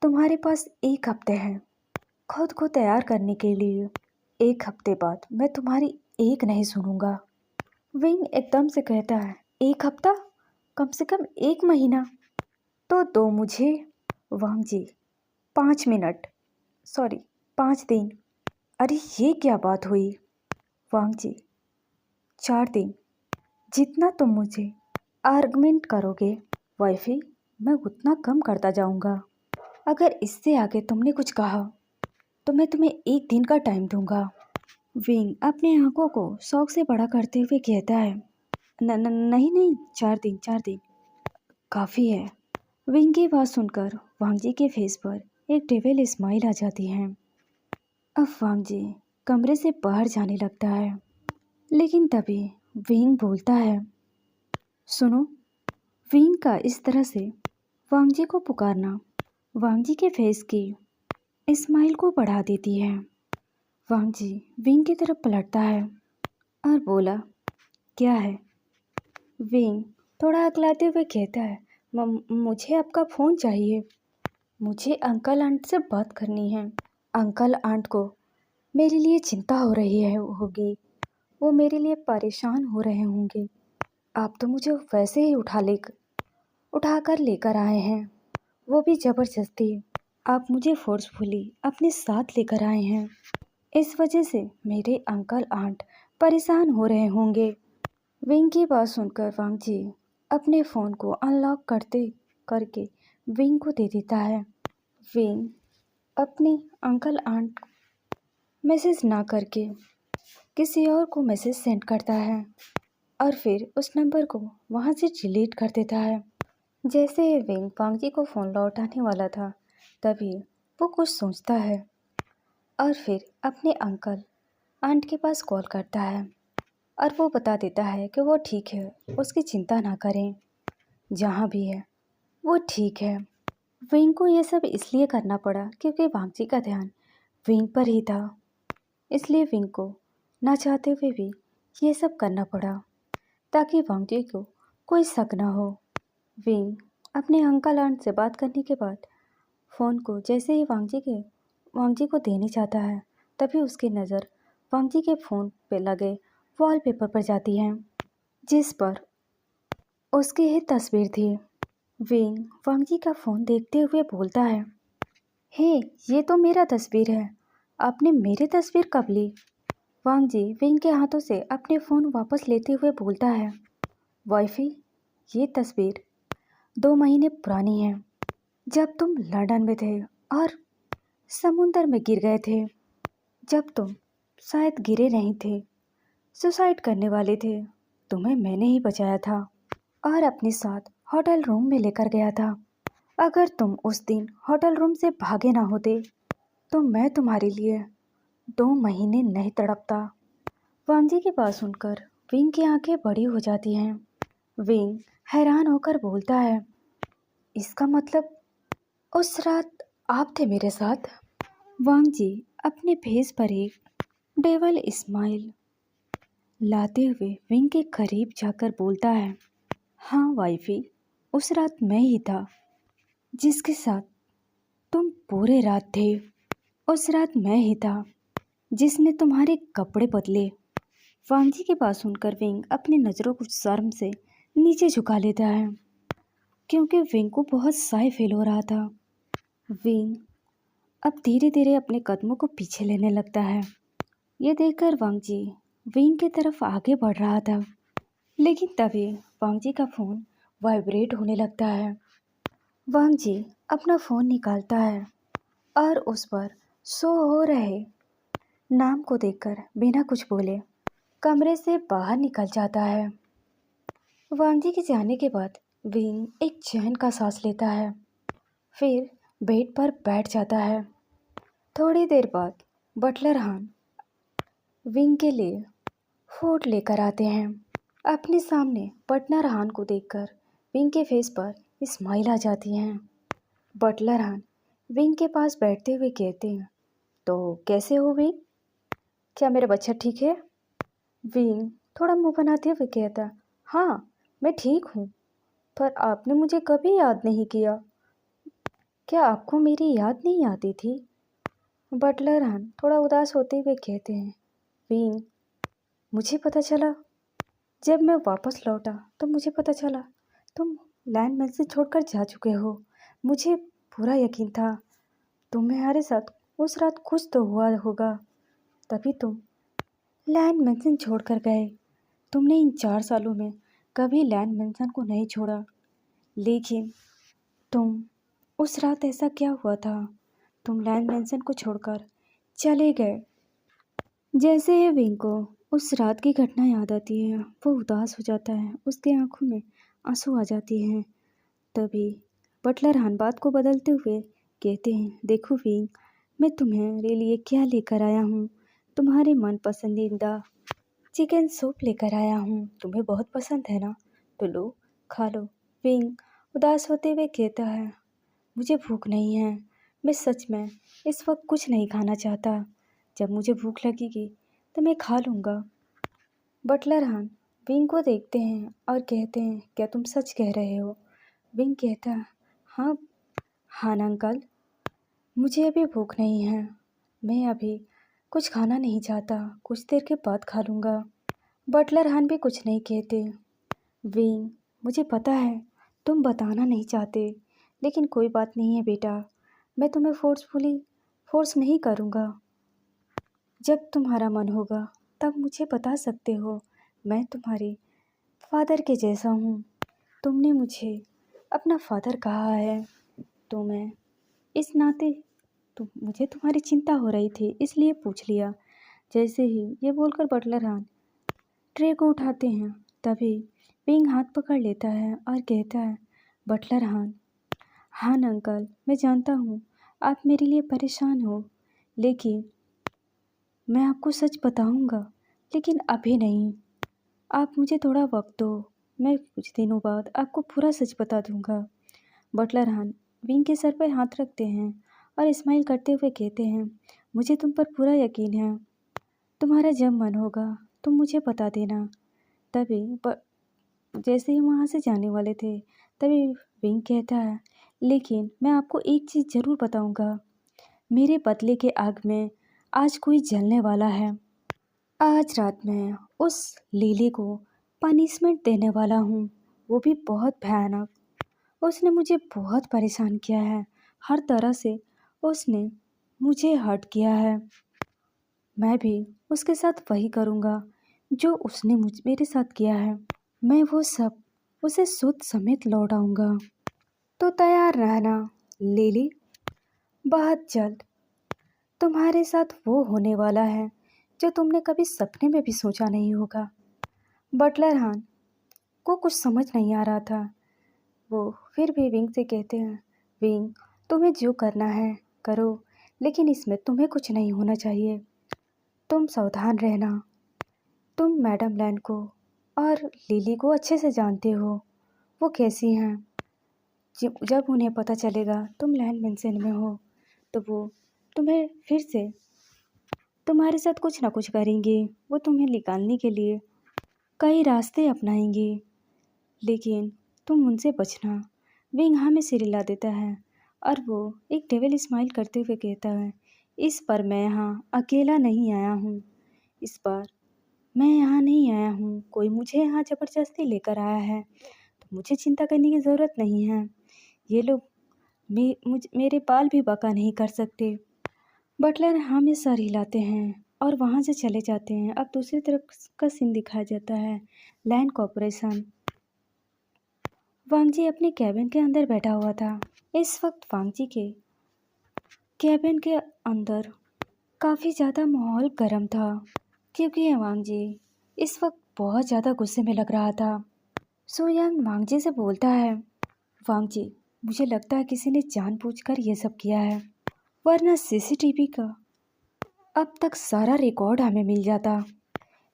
तुम्हारे पास 1 हफ्ते हैं खुद को तैयार करने के लिए। 1 हफ्ते बाद मैं तुम्हारी एक नहीं सुनूंगा। विंग एकदम से कहता है, 1 हफ्ता? कम से कम 1 महीना तो दो मुझे। वांग जी 5 मिनट, सॉरी 5 दिन। अरे ये क्या बात हुई? वांग जी 4 दिन। जितना तुम मुझे आर्गुमेंट करोगे वाइफी, मैं उतना कम करता जाऊंगा। अगर इससे आगे तुमने कुछ कहा तो मैं तुम्हें 1 दिन का टाइम दूंगा। विंग अपने आंखों को शौक से बड़ा करते हुए कहता है, नहीं नहीं, 4 दिन काफ़ी है। विंग की बात सुनकर वांग जी के फेस पर एक डेविल स्माइल आ जाती है। अब वांग जी कमरे से बाहर जाने लगता है, लेकिन तभी विंग बोलता है, सुनो। विंग का इस तरह से वांग जी को पुकारना वांग जी के फेस की स्माइल को बढ़ा देती है। वांग जी विंग की तरफ पलटता है और बोला, क्या है? विंग थोड़ा अकलाते हुए कहता है, मुझे आपका फ़ोन चाहिए। मुझे अंकल आंट से बात करनी है। अंकल आंट को मेरे लिए चिंता हो रही होगी, वो मेरे लिए परेशान हो रहे होंगे। आप तो मुझे वैसे ही उठा कर लेकर आए हैं, वो भी ज़बरदस्ती। आप मुझे फोर्सफुली अपने साथ लेकर आए हैं। इस वजह से मेरे अंकल आंट परेशान हो रहे होंगे। विंग की बात सुनकर वांग जी अपने फ़ोन को अनलॉक करके विंग को दे देता है। विंग अपने अंकल आंट मैसेज ना करके किसी और को मैसेज सेंड करता है और फिर उस नंबर को वहाँ से डिलीट कर देता है। जैसे ही विंग वांग जी को फ़ोन लौटाने वाला था, तभी वो कुछ सोचता है और फिर अपने अंकल आंट के पास कॉल करता है और वो बता देता है कि वो ठीक है, उसकी चिंता ना करें, जहाँ भी है वो ठीक है। विंग को ये सब इसलिए करना पड़ा क्योंकि वांग जी का ध्यान विंग पर ही था, इसलिए विंग को ना चाहते हुए भी ये सब करना पड़ा ताकि वांग जी को कोई शक ना हो। विंग अपने अंकल आंट से बात करने के बाद फ़ोन को जैसे ही वांग जी को देने जाता है, तभी उसकी नज़र वांग जी के फ़ोन पे लगे वॉलपेपर पर जाती है, जिस पर उसकी ही तस्वीर थी। विंग वांग जी का फ़ोन देखते हुए बोलता है, हे, ये तो मेरा तस्वीर है, आपने मेरी तस्वीर कब ली? वांग जी विंग के हाथों से अपने फ़ोन वापस लेते हुए बोलता है, वाइफी, ये तस्वीर 2 महीने पुरानी है, जब तुम लंदन में थे और समुंदर में गिर गए थे। जब तुम शायद गिरे नहीं थे, सुसाइड करने वाले थे, तुम्हें मैंने ही बचाया था और अपने साथ होटल रूम में लेकर गया था। अगर तुम उस दिन होटल रूम से भागे ना होते तो मैं तुम्हारे लिए 2 महीने नहीं तड़पता। वांजी की बात सुनकर विंग की आंखें बड़ी हो जाती हैं। विंग हैरान होकर बोलता है, इसका मतलब उस रात आप थे मेरे साथ? वांगजी अपने फेस पर एक डेवल स्माइल लाते हुए विंग के करीब जाकर बोलता है, हाँ वाइफी, उस रात मैं ही था जिसके साथ तुम पूरे रात थे। उस रात मैं ही था जिसने तुम्हारे कपड़े बदले। वांगजी की बात सुनकर विंग अपनी नज़रों को शर्म से नीचे झुका लेता है क्योंकि विंग को बहुत साय फील हो रहा था। विंग अब धीरे धीरे अपने कदमों को पीछे लेने लगता है। ये देखकर वांगजी विंग की तरफ आगे बढ़ रहा था, लेकिन तभी वांगजी का फ़ोन वाइब्रेट होने लगता है। वांगजी अपना फ़ोन निकालता है और उस पर शो हो रहे नाम को देखकर बिना कुछ बोले कमरे से बाहर निकल जाता है। वांगजी के जाने के बाद विंग एक चैन का सांस लेता है, फिर बेड पर बैठ जाता है। थोड़ी देर बाद बटलर हान विंग के लिए फूड लेकर आते हैं। अपने सामने बटलर हान को देखकर विंग के फेस पर स्माइल आ जाती है। बटलर हान विंग के पास बैठते हुए कहते हैं, तो कैसे हो विंग? क्या मेरा बच्चा ठीक है? विंग थोड़ा मुंह बनाते हुए कहता, हाँ मैं ठीक हूँ, पर आपने मुझे कभी याद नहीं किया। क्या आपको मेरी याद नहीं आती थी? बटलर हान थोड़ा उदास होते हुए कहते हैं, विंग मुझे पता चला, जब मैं वापस लौटा तो मुझे पता चला तुम लैंड मैंशन छोड़कर जा चुके हो। मुझे पूरा यकीन था तुम्हारे साथ उस रात कुछ तो हुआ होगा, तभी तुम लैंड मैंशन छोड़कर गए। तुमने इन 4 सालों में कभी लैंड मैंशन को नहीं छोड़ा, लेकिन तुम उस रात ऐसा क्या हुआ था, तुम लैंड मैंशन को छोड़कर चले गए। जैसे ही विंग को उस रात की घटना याद आती है वो उदास हो जाता है, उसके आंखों में आंसू आ जाती हैं। तभी बटलर हान बात को बदलते हुए कहते हैं, देखो विंग, मैं तुम्हारे लिए क्या लेकर आया हूँ, तुम्हारे मन पसंदीदा चिकन सूप लेकर आया हूँ। तुम्हें बहुत पसंद है ना, तो लो खा लो। विंग उदास होते हुए कहता है, मुझे भूख नहीं है, मैं सच में इस वक्त कुछ नहीं खाना चाहता, जब मुझे भूख लगेगी तो मैं खा लूँगा। बटलर हान विंग को देखते हैं और कहते हैं, क्या तुम सच कह रहे हो? विंग कहता है, हाँ हाँ अंकल, मुझे अभी भूख नहीं है, मैं अभी कुछ खाना नहीं चाहता, कुछ देर के बाद खा लूँगा। बटलर हान भी कुछ नहीं कहते। विंग मुझे पता है तुम बताना नहीं चाहते, लेकिन कोई बात नहीं है बेटा, मैं तुम्हें फोर्स नहीं करूँगा। जब तुम्हारा मन होगा तब मुझे बता सकते हो, मैं तुम्हारे फादर के जैसा हूँ। तुमने मुझे अपना फादर कहा है, तो मैं इस नाते मुझे तुम्हारी चिंता हो रही थी इसलिए पूछ लिया। जैसे ही ये बोलकर बटलर हान ट्रे को उठाते हैं, तभी विंग हाथ पकड़ लेता है और कहता है, बटलर हान, हाँ अंकल, मैं जानता हूँ आप मेरे लिए परेशान हो, लेकिन मैं आपको सच बताऊंगा, लेकिन अभी नहीं। आप मुझे थोड़ा वक्त दो, मैं कुछ दिनों बाद आपको पूरा सच बता दूंगा। बटलर हान विंग के सर पर हाथ रखते हैं और स्माइल करते हुए कहते हैं, मुझे तुम पर पूरा यकीन है, तुम्हारा जब मन होगा तुम मुझे बता देना। तभी जैसे ही वहाँ से जाने वाले थे तभी विंग कहता है, लेकिन मैं आपको एक चीज़ ज़रूर बताऊंगा, मेरे बदले के आग में आज कोई जलने वाला है। आज रात मैं उस लीली को पनिशमेंट देने वाला हूँ, वो भी बहुत भयानक। उसने मुझे बहुत परेशान किया है, हर तरह से उसने मुझे हर्ट किया है। मैं भी उसके साथ वही करूँगा जो उसने मेरे साथ किया है। मैं वो सब उसे सूद समेत लौटाऊंगा। तो तैयार रहना लिली, बहुत जल्द तुम्हारे साथ वो होने वाला है जो तुमने कभी सपने में भी सोचा नहीं होगा। बटलर हान को कुछ समझ नहीं आ रहा था। वो फिर भी विंग से कहते हैं, विंग तुम्हें जो करना है करो, लेकिन इसमें तुम्हें कुछ नहीं होना चाहिए। तुम सावधान रहना। तुम मैडम लैन को और लिली को अच्छे से जानते हो, वो कैसी हैं। जब उन्हें पता चलेगा तुम लैंड मेंशन में हो तो वो तुम्हें फिर से तुम्हारे साथ कुछ ना कुछ करेंगे। वो तुम्हें निकालने के लिए कई रास्ते अपनाएंगे, लेकिन तुम उनसे बचना। विंग हमें सिर हिला देता है और वो एक डेविल स्माइल करते हुए कहता है, इस बार मैं यहाँ अकेला नहीं आया हूँ। इस बार मैं यहाँ नहीं आया हूँ, कोई मुझे यहाँ ज़बरदस्ती लेकर आया है, तो मुझे चिंता करने की ज़रूरत नहीं है। ये लोग मेरे बाल भी बका नहीं कर सकते। बटलर हमें सर हिलाते हैं और वहाँ से चले जाते हैं। अब दूसरी तरफ का सीन दिखाया जाता है, लैंड कॉर्पोरेशन। वांगजी अपने कैबिन के अंदर बैठा हुआ था। इस वक्त वांगजी के कैबिन के अंदर काफ़ी ज़्यादा माहौल गर्म था, क्योंकि वांगजी इस वक्त बहुत ज़्यादा गुस्से में लग रहा था। सोयांग वांगजी से बोलता है, वांगजी मुझे लगता है किसी ने जानबूझकर ये सब किया है, वरना सीसीटीवी का अब तक सारा रिकॉर्ड हमें मिल जाता।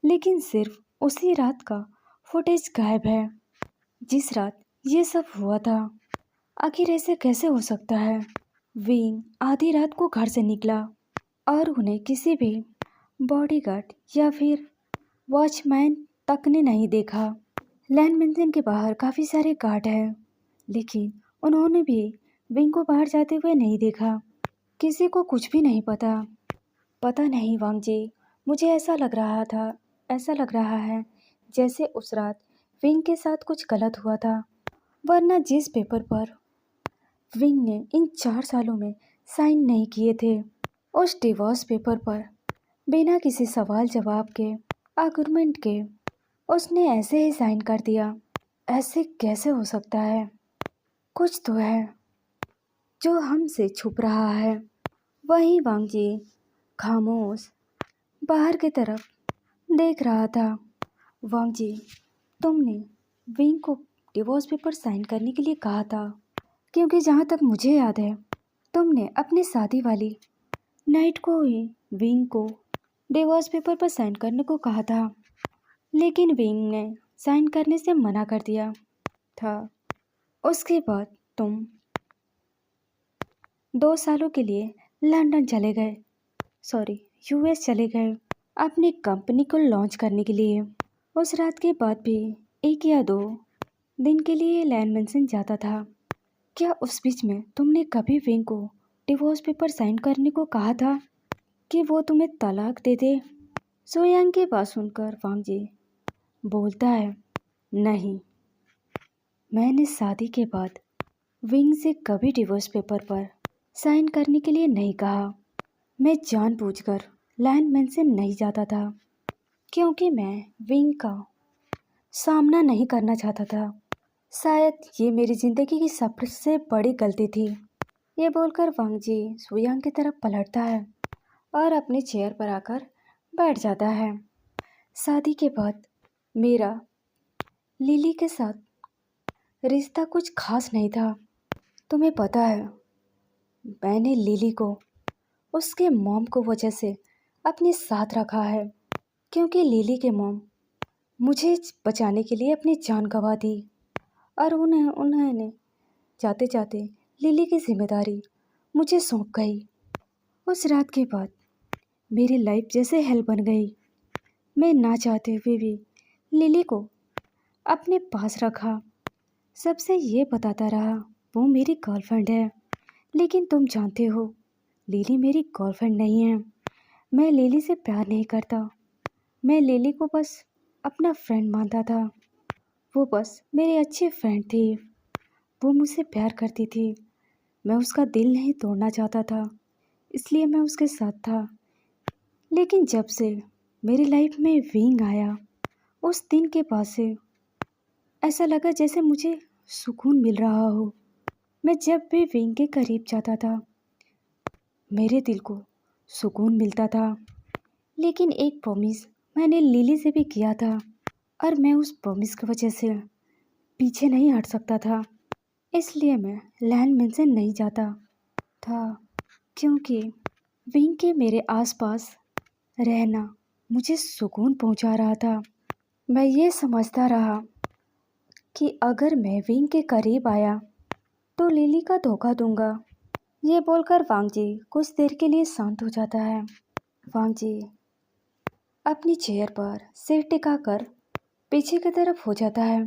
लेकिन सिर्फ उसी रात का फुटेज गायब है, जिस रात ये सब हुआ था। आखिर ऐसे कैसे हो सकता है। विंग आधी रात को घर से निकला और उन्हें किसी भी बॉडीगार्ड या फिर वॉचमैन तक ने नहीं देखा। लैंड मेंशन के बाहर काफ़ी सारे गार्ड हैं, लेकिन उन्होंने भी विंग को बाहर जाते हुए नहीं देखा। किसी को कुछ भी नहीं पता नहीं वांगजी, मुझे ऐसा लग रहा है जैसे उस रात विंग के साथ कुछ गलत हुआ था, वरना जिस पेपर पर विंग ने इन 4 सालों में साइन नहीं किए थे, उस डिवोर्स पेपर पर बिना किसी सवाल जवाब के, आर्गुमेंट के, उसने ऐसे ही साइन कर दिया। ऐसे कैसे हो सकता है। कुछ तो है जो हमसे छुप रहा है। वहीं वांगजी खामोश बाहर की तरफ देख रहा था। वांगजी, तुमने विंग को डिवोर्स पेपर साइन करने के लिए कहा था, क्योंकि जहाँ तक मुझे याद है तुमने अपनी शादी वाली नाइट को ही विंग को डिवोर्स पेपर पर साइन करने को कहा था, लेकिन विंग ने साइन करने से मना कर दिया था। उसके बाद तुम 2 सालों के लिए लंदन चले गए, यूएस चले गए अपनी कंपनी को लॉन्च करने के लिए। उस रात के बाद भी 1 या 2 दिन के लिए लैंड मेंशन जाता था। क्या उस बीच में तुमने कभी विंग को डिवोर्स पेपर साइन करने को कहा था कि वो तुम्हें तलाक दे दे। सोयांग की बात सुनकर वांगजी बोलता है, नहीं, मैंने शादी के बाद विंग से कभी डिवोर्स पेपर पर साइन करने के लिए नहीं कहा। मैं जानबूझकर लैंड मेंशन नहीं जाता था, क्योंकि मैं विंग का सामना नहीं करना चाहता था। शायद ये मेरी ज़िंदगी की सबसे बड़ी गलती थी। ये बोलकर वांगजी सोयांग की तरफ पलटता है और अपनी चेयर पर आकर बैठ जाता है। शादी के बाद मेरा लिली के साथ रिश्ता कुछ खास नहीं था। तुम्हें पता है, मैंने लिली को उसके मॉम को वजह से अपने साथ रखा है, क्योंकि लिली के मॉम मुझे बचाने के लिए अपनी जान गंवा दी और उन्होंने जाते जाते लिली की जिम्मेदारी मुझे सौंप गई। उस रात के बाद मेरी लाइफ जैसे हेल बन गई। मैं ना चाहते हुए भी लिली को अपने पास रखा, सबसे ये बताता रहा वो मेरी गर्लफ्रेंड है, लेकिन तुम जानते हो लिली मेरी गर्लफ्रेंड नहीं है। मैं लिली से प्यार नहीं करता। मैं लिली को बस अपना फ्रेंड मानता था। वो बस मेरी अच्छी फ्रेंड थी। वो मुझसे प्यार करती थी। मैं उसका दिल नहीं तोड़ना चाहता था, इसलिए मैं उसके साथ था। लेकिन जब से मेरी लाइफ में विंग आया, उस दिन के बाद से ऐसा लगा जैसे मुझे सुकून मिल रहा हो। मैं जब भी विंग के करीब जाता था, मेरे दिल को सुकून मिलता था। लेकिन एक प्रॉमिस मैंने लिली से भी किया था, और मैं उस प्रॉमिस की वजह से पीछे नहीं हट सकता था। इसलिए मैं लैंडमैन से नहीं जाता था, क्योंकि विंग के मेरे आसपास रहना मुझे सुकून पहुंचा रहा था। मैं ये समझता रहा कि अगर मैं विंग के करीब आया तो लिली का धोखा दूंगा। ये बोलकर वांगजी कुछ देर के लिए शांत हो जाता है। वांगजी अपनी चेयर पर सिर टिकाकर पीछे की तरफ हो जाता है।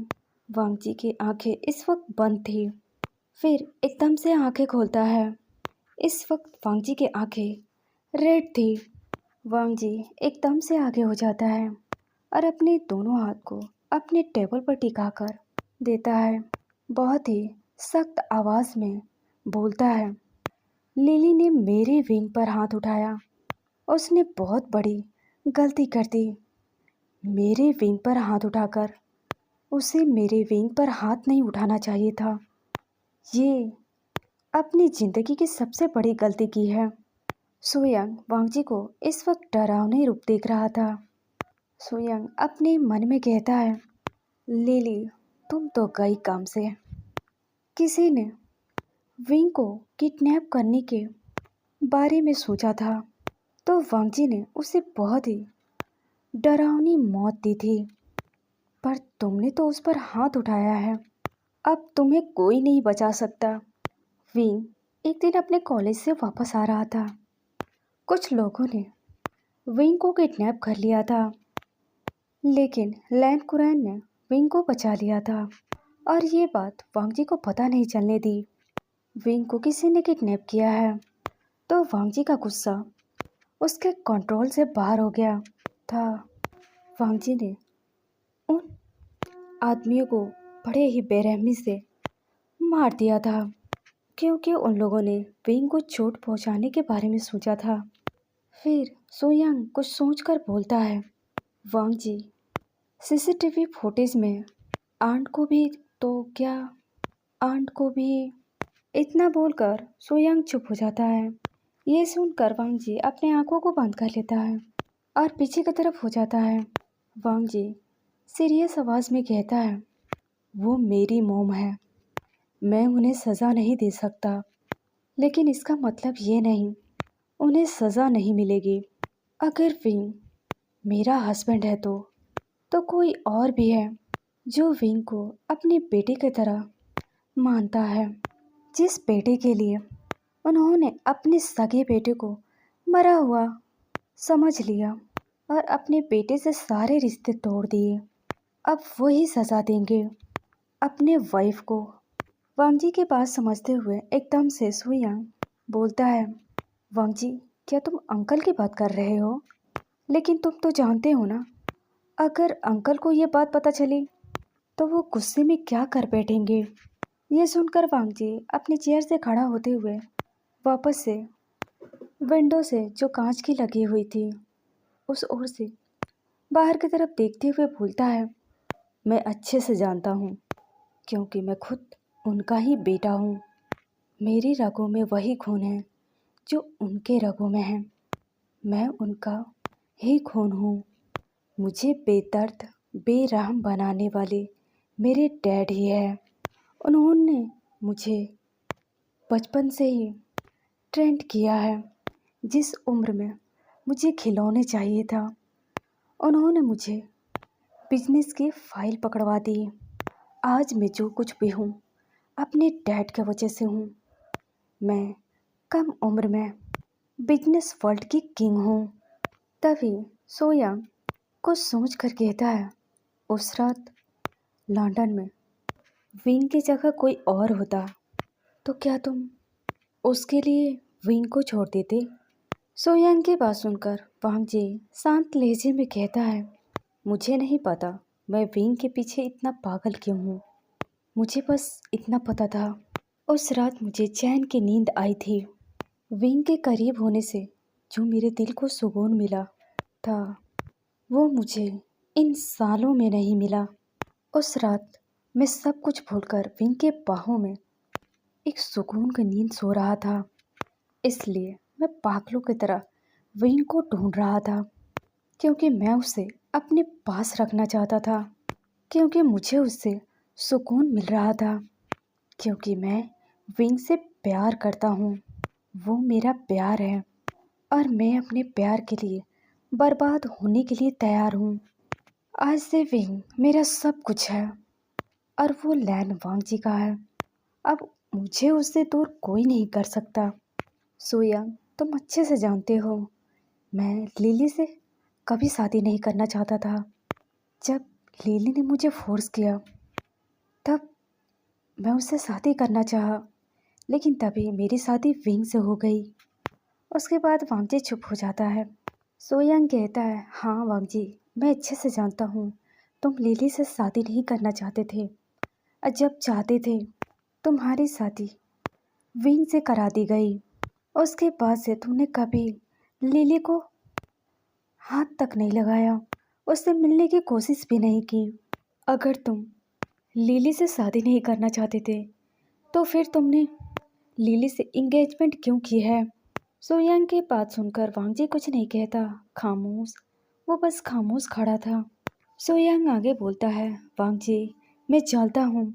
वांगजी की आंखें इस वक्त बंद थी, फिर एकदम से आंखें खोलता है। इस वक्त वांगजी की आंखें रेड थी। वांगजी एकदम से आगे हो जाता है और अपने दोनों हाथ को अपने टेबल पर टिकाकर देता है। बहुत ही सख्त आवाज़ में बोलता है, लिली ने मेरे विंग पर हाथ उठाया। उसने बहुत बड़ी गलती कर दी। मेरे विंग पर हाथ उठाकर उसे मेरे विंग पर हाथ नहीं उठाना चाहिए था। ये अपनी ज़िंदगी की सबसे बड़ी गलती की है। सोयंग वांगजी को इस वक्त डरावने रूप देख रहा था। सोयंग अपने मन में कहता है, लिली तुम तो गई काम से। किसी ने विंग को किडनैप करने के बारे में सोचा था तो वांगजी ने उसे बहुत ही डरावनी मौत दी थी, पर तुमने तो उस पर हाथ उठाया है। अब तुम्हें कोई नहीं बचा सकता। विंग एक दिन अपने कॉलेज से वापस आ रहा था। कुछ लोगों ने विंग को किडनैप कर लिया था, लेकिन लैन कुरैन ने विंग को बचा लिया था और ये बात वांगजी को पता नहीं चलने दी। विंग को किसी ने किडनैप किया है तो वांगजी का गुस्सा उसके कंट्रोल से बाहर हो गया था। वांगजी ने उन आदमियों को बड़े ही बेरहमी से मार दिया था, क्योंकि उन लोगों ने विंग को चोट पहुंचाने के बारे में सोचा था। फिर सोयांग कुछ सोचकर बोलता है, वांगजी सीसीटीवी फुटेज में आंट को भी तो क्या आंट को भी। इतना बोलकर सोयांग चुप हो जाता है। ये सुनकर वांगजी अपने आंखों को बंद कर लेता है और पीछे की तरफ हो जाता है। वांगजी सीरियस आवाज़ में कहता है, वो मेरी मॉम है, मैं उन्हें सज़ा नहीं दे सकता, लेकिन इसका मतलब ये नहीं उन्हें सज़ा नहीं मिलेगी। अगर विंग मेरा हस्बैंड है तो कोई और भी है जो विंग को अपने बेटे की तरह मानता है। जिस बेटे के लिए उन्होंने अपने सगे बेटे को मरा हुआ समझ लिया और अपने बेटे से सारे रिश्ते तोड़ दिए, अब वही सज़ा देंगे अपने वाइफ को। वांगजी के पास समझते हुए एकदम से सुयांग बोलता है, वांगजी क्या तुम अंकल की बात कर रहे हो? लेकिन तुम तो जानते हो ना, अगर अंकल को ये बात पता चली तो वो गुस्से में क्या कर बैठेंगे। ये सुनकर वांगजी अपनी चेयर से खड़ा होते हुए वापस से विंडो से जो कांच की लगी हुई थी उस ओर से बाहर की तरफ देखते हुए बोलता है, मैं अच्छे से जानता हूँ, क्योंकि मैं खुद उनका ही बेटा हूँ। मेरी रगों में वही खून है जो उनके रगों में है। मैं उनका ही खून हूँ। मुझे बेदर्द बेरहम बनाने वाले मेरे डैड ही है। उन्होंने मुझे बचपन से ही ट्रेंड किया है। जिस उम्र में मुझे खिलौने चाहिए था, उन्होंने मुझे बिजनेस की फाइल पकड़वा दी। आज मैं जो कुछ भी हूँ अपने डैड की वजह से हूँ। मैं कम उम्र में बिजनेस वर्ल्ड की किंग हूँ। तभी सोयांग कुछ सोच कर कहता है, उस रात लंदन में विंग की जगह कोई और होता तो क्या तुम उसके लिए विंग को छोड़ देते? सोयांग की बात सुनकर वांगजी शांत लहजे में कहता है, मुझे नहीं पता मैं विंग के पीछे इतना पागल क्यों हूँ। मुझे बस इतना पता था, उस रात मुझे चैन की नींद आई थी। विंग के करीब होने से जो मेरे दिल को सुकून मिला था वो मुझे इन सालों में नहीं मिला। उस रात मैं सब कुछ भूलकर विंग के बाहों में एक सुकून की नींद सो रहा था। इसलिए मैं पागलों की तरह विंग को ढूंढ रहा था, क्योंकि मैं उसे अपने पास रखना चाहता था, क्योंकि मुझे उससे सुकून मिल रहा था। क्योंकि मैं विंग से प्यार करता हूँ। वो मेरा प्यार है और मैं अपने प्यार के लिए बर्बाद होने के लिए तैयार हूँ। आज से विंग मेरा सब कुछ है और वो लैन वांगजी का है। अब मुझे उससे दूर कोई नहीं कर सकता। सोयांग, तुम अच्छे से जानते हो मैं लिली से कभी शादी नहीं करना चाहता था। जब लिली ने मुझे फोर्स किया तब मैं उससे शादी करना चाहा, लेकिन तभी मेरी शादी विंग से हो गई। उसके बाद वांगजी चुप हो जाता है। सोयांग कहता है, हाँ वांगजी, मैं अच्छे से जानता हूँ तुम लिली से शादी नहीं करना चाहते थे और जब चाहते थे तुम्हारी शादी विंग से करा दी गई। उसके बाद से तुमने कभी लिली को हाथ तक नहीं लगाया, उससे मिलने की कोशिश भी नहीं की। अगर तुम लिली से शादी नहीं करना चाहते थे तो फिर तुमने लिली से इंगेजमेंट क्यों की है? सोयांग की बात सुनकर वांगजी कुछ नहीं कहता, खामोश। वो बस खामोश खड़ा था। सोयांग आगे बोलता है, वांगजी, मैं जानता हूँ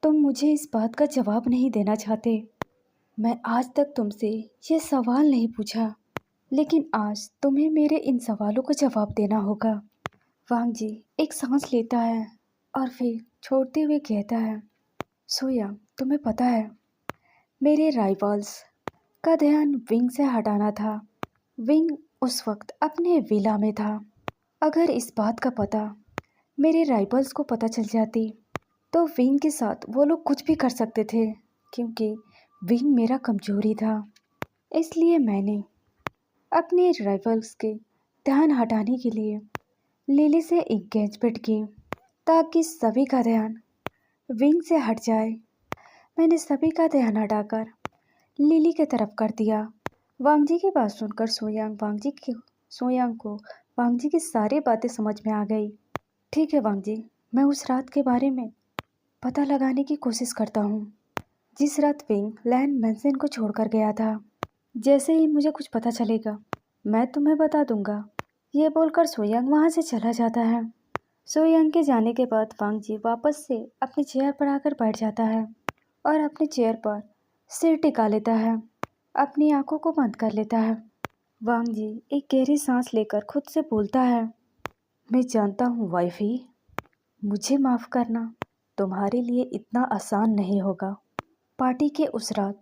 तुम मुझे इस बात का जवाब नहीं देना चाहते। मैं आज तक तुमसे ये सवाल नहीं पूछा, लेकिन आज तुम्हें मेरे इन सवालों का जवाब देना होगा। वांगजी एक सांस लेता है और फिर छोड़ते हुए कहता है, सोयांग, तुम्हें पता है मेरे राइवल्स का ध्यान विंग से हटाना था। विंग उस वक्त अपने विला में था। अगर इस बात का पता मेरे राइवल्स को पता चल जाती तो विंग के साथ वो लोग कुछ भी कर सकते थे, क्योंकि विंग मेरा कमजोरी था। इसलिए मैंने अपने राइवल्स के ध्यान हटाने के लिए लिली से एंगेजमेंट की, ताकि सभी का ध्यान विंग से हट जाए। मैंने सभी का ध्यान हटाकर लिली की तरफ कर दिया। वांगजी की बात सुनकर सोयांग को वांगजी की सारी बातें समझ में आ गई। ठीक है वांगजी, मैं उस रात के बारे में पता लगाने की कोशिश करता हूँ जिस रात विंग लैन मैंसन को छोड़कर गया था। जैसे ही मुझे कुछ पता चलेगा मैं तुम्हें बता दूंगा। ये बोलकर सोयांग वहाँ से चला जाता है। सोयांग के जाने के बाद वांगजी वापस से अपनी चेयर पर आकर बैठ जाता है और अपनी चेयर पर सिर टिका लेता है, अपनी आंखों को बंद कर लेता है। वांगजी एक गहरी सांस लेकर खुद से बोलता है, मैं जानता हूँ वाइफी, मुझे माफ़ करना तुम्हारे लिए इतना आसान नहीं होगा। पार्टी के उस रात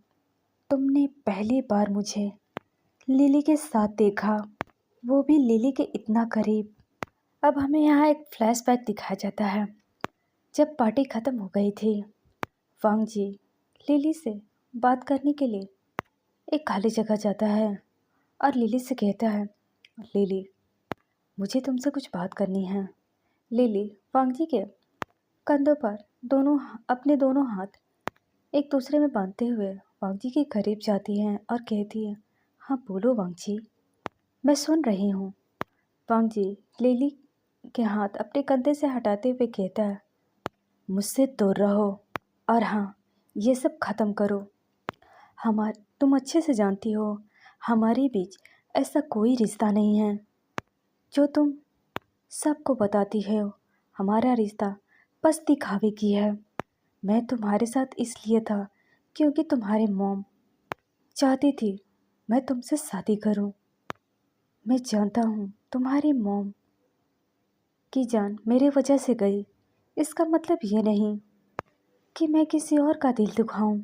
तुमने पहली बार मुझे लिली के साथ देखा, वो भी लिली के इतना करीब। अब हमें यहाँ एक फ्लैशबैक दिखाया जाता है। जब पार्टी ख़त्म हो गई थी, वांगजी लिली से बात करने के लिए एक खाली जगह जाता है और लिली से कहता है, लिली, मुझे तुमसे कुछ बात करनी है। लिली वांगजी के कंधों पर अपने दोनों हाथ एक दूसरे में बांधते हुए वांगजी के करीब जाती हैं और कहती है, हाँ बोलो वांगजी, मैं सुन रही हूँ। वांगजी लिली के हाथ अपने कंधे से हटाते हुए कहता है, मुझसे दूर रहो और हाँ, ये सब ख़त्म करो। तुम अच्छे से जानती हो हमारे बीच ऐसा कोई रिश्ता नहीं है जो तुम सबको बताती हो। हमारा रिश्ता बस दिखावे की है। मैं तुम्हारे साथ इसलिए था क्योंकि तुम्हारे मॉम चाहती थी मैं तुमसे शादी करूं। मैं जानता हूँ तुम्हारी मॉम की जान मेरे वजह से गई। इसका मतलब ये नहीं कि मैं किसी और का दिल दुखाऊं।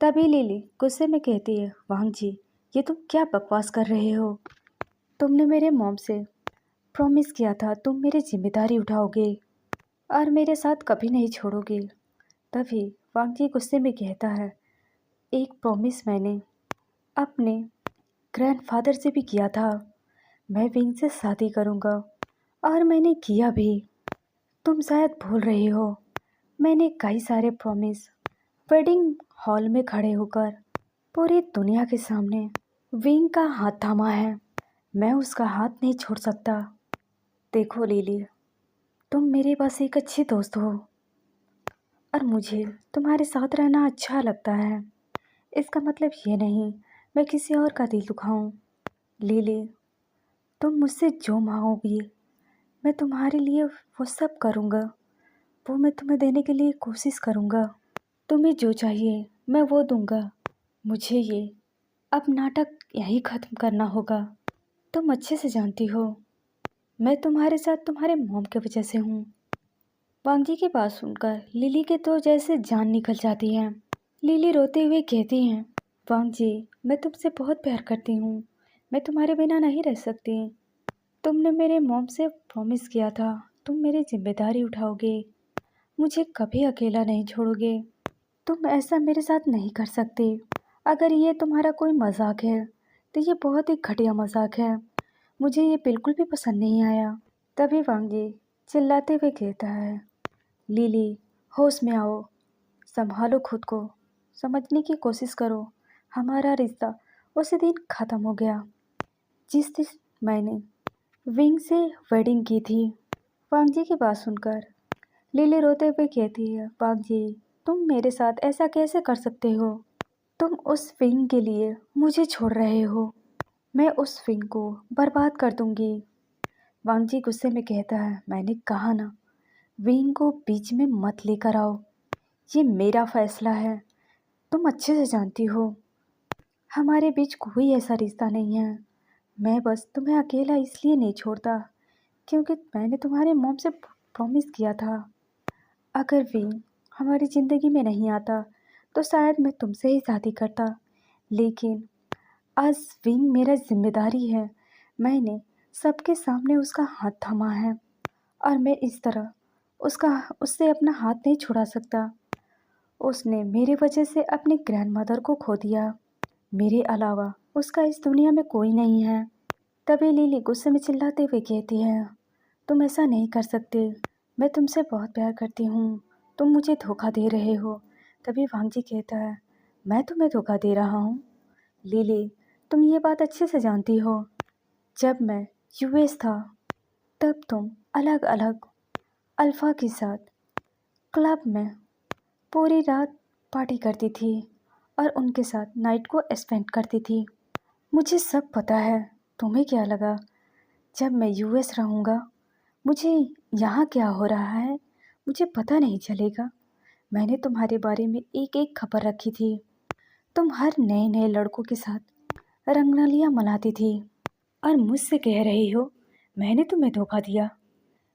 तभी लिली गुस्से में कहती है, वांगजी, ये तुम क्या बकवास कर रहे हो? तुमने मेरे मॉम से प्रॉमिस किया था तुम मेरी जिम्मेदारी उठाओगे और मेरे साथ कभी नहीं छोड़ोगे। तभी वांगजी गुस्से में कहता है, एक प्रॉमिस मैंने अपने ग्रैंडफादर से भी किया था, मैं विंग से शादी करूँगा और मैंने किया भी। तुम शायद भूल रही हो, मैंने कई सारे प्रॉमिस वेडिंग हॉल में खड़े होकर पूरी दुनिया के सामने विंग का हाथ थामा है। मैं उसका हाथ नहीं छोड़ सकता। देखो लिली, तुम मेरे पास एक अच्छी दोस्त हो और मुझे तुम्हारे साथ रहना अच्छा लगता है। इसका मतलब ये नहीं मैं किसी और का दिल दुखाऊं। लिली, तुम मुझसे जो मांगोगी मैं तुम्हारे लिए वो सब करूँगा। वो मैं तुम्हें देने के लिए कोशिश करूँगा। तुम्हें जो चाहिए मैं वो दूंगा। मुझे ये अब नाटक यहीं ख़त्म करना होगा। तुम अच्छे से जानती हो मैं तुम्हारे साथ तुम्हारे मॉम की वजह से हूँ। वांग जी की बात सुनकर लिली के तो जैसे जान निकल जाती है। लिली रोते हुए कहती हैं, वांग जी मैं तुमसे बहुत प्यार करती हूँ, मैं तुम्हारे बिना नहीं रह सकती। तुमने मेरे मॉम से प्रॉमिस किया था तुम मेरी जिम्मेदारी उठाओगे, मुझे कभी अकेला नहीं छोड़ोगे। तुम ऐसा मेरे साथ नहीं कर सकते। अगर ये तुम्हारा कोई मजाक है तो ये बहुत ही घटिया मजाक है, मुझे ये बिल्कुल भी पसंद नहीं आया। तभी वांग जी चिल्लाते हुए कहता है, लिली होश में आओ, संभालो खुद को, समझने की कोशिश करो। हमारा रिश्ता उसी दिन ख़त्म हो गया जिस दिन मैंने विंग से वेडिंग की थी। वांग जी की बात सुनकर लिली रोते हुए कहती है, वांग जी तुम मेरे साथ ऐसा कैसे कर सकते हो? तुम उस विंग के लिए मुझे छोड़ रहे हो, मैं उस विंग को बर्बाद कर दूंगी। वांग जी गुस्से में कहता है, मैंने कहा ना विंग को बीच में मत लेकर आओ, ये मेरा फैसला है। तुम अच्छे से जानती हो हमारे बीच कोई ऐसा रिश्ता नहीं है। मैं बस तुम्हें अकेला इसलिए नहीं छोड़ता क्योंकि मैंने तुम्हारे मॉम से प्रॉमिस किया था अगर विंग हमारी ज़िंदगी में नहीं आता तो शायद मैं तुमसे ही शादी करता। लेकिन आज विंग मेरा जिम्मेदारी है, मैंने सबके सामने उसका हाथ थामा है और मैं इस तरह उससे अपना हाथ नहीं छुड़ा सकता। उसने मेरी वजह से अपनी ग्रैंडमदर को खो दिया, मेरे अलावा उसका इस दुनिया में कोई नहीं है। तभी लिली गुस्से में चिल्लाते हुए कहती है, तुम ऐसा नहीं कर सकते, मैं तुमसे बहुत प्यार करती हूँ, तुम मुझे धोखा दे रहे हो। तभी वांग जी कहता है, मैं तुम्हें धोखा दे रहा हूँ? लिली तुम ये बात अच्छे से जानती हो, जब मैं यूएस था तब तुम अलग अलग अल्फ़ा के साथ क्लब में पूरी रात पार्टी करती थी और उनके साथ नाइट को स्पेंड करती थी। मुझे सब पता है। तुम्हें क्या लगा जब मैं यूएस रहूँगा मुझे यहाँ क्या हो रहा है मुझे पता नहीं चलेगा? मैंने तुम्हारे बारे में एक एक खबर रखी थी। तुम हर नए नए लड़कों के साथ रंगरलियाँ मनाती थी और मुझसे कह रही हो मैंने तुम्हें धोखा दिया?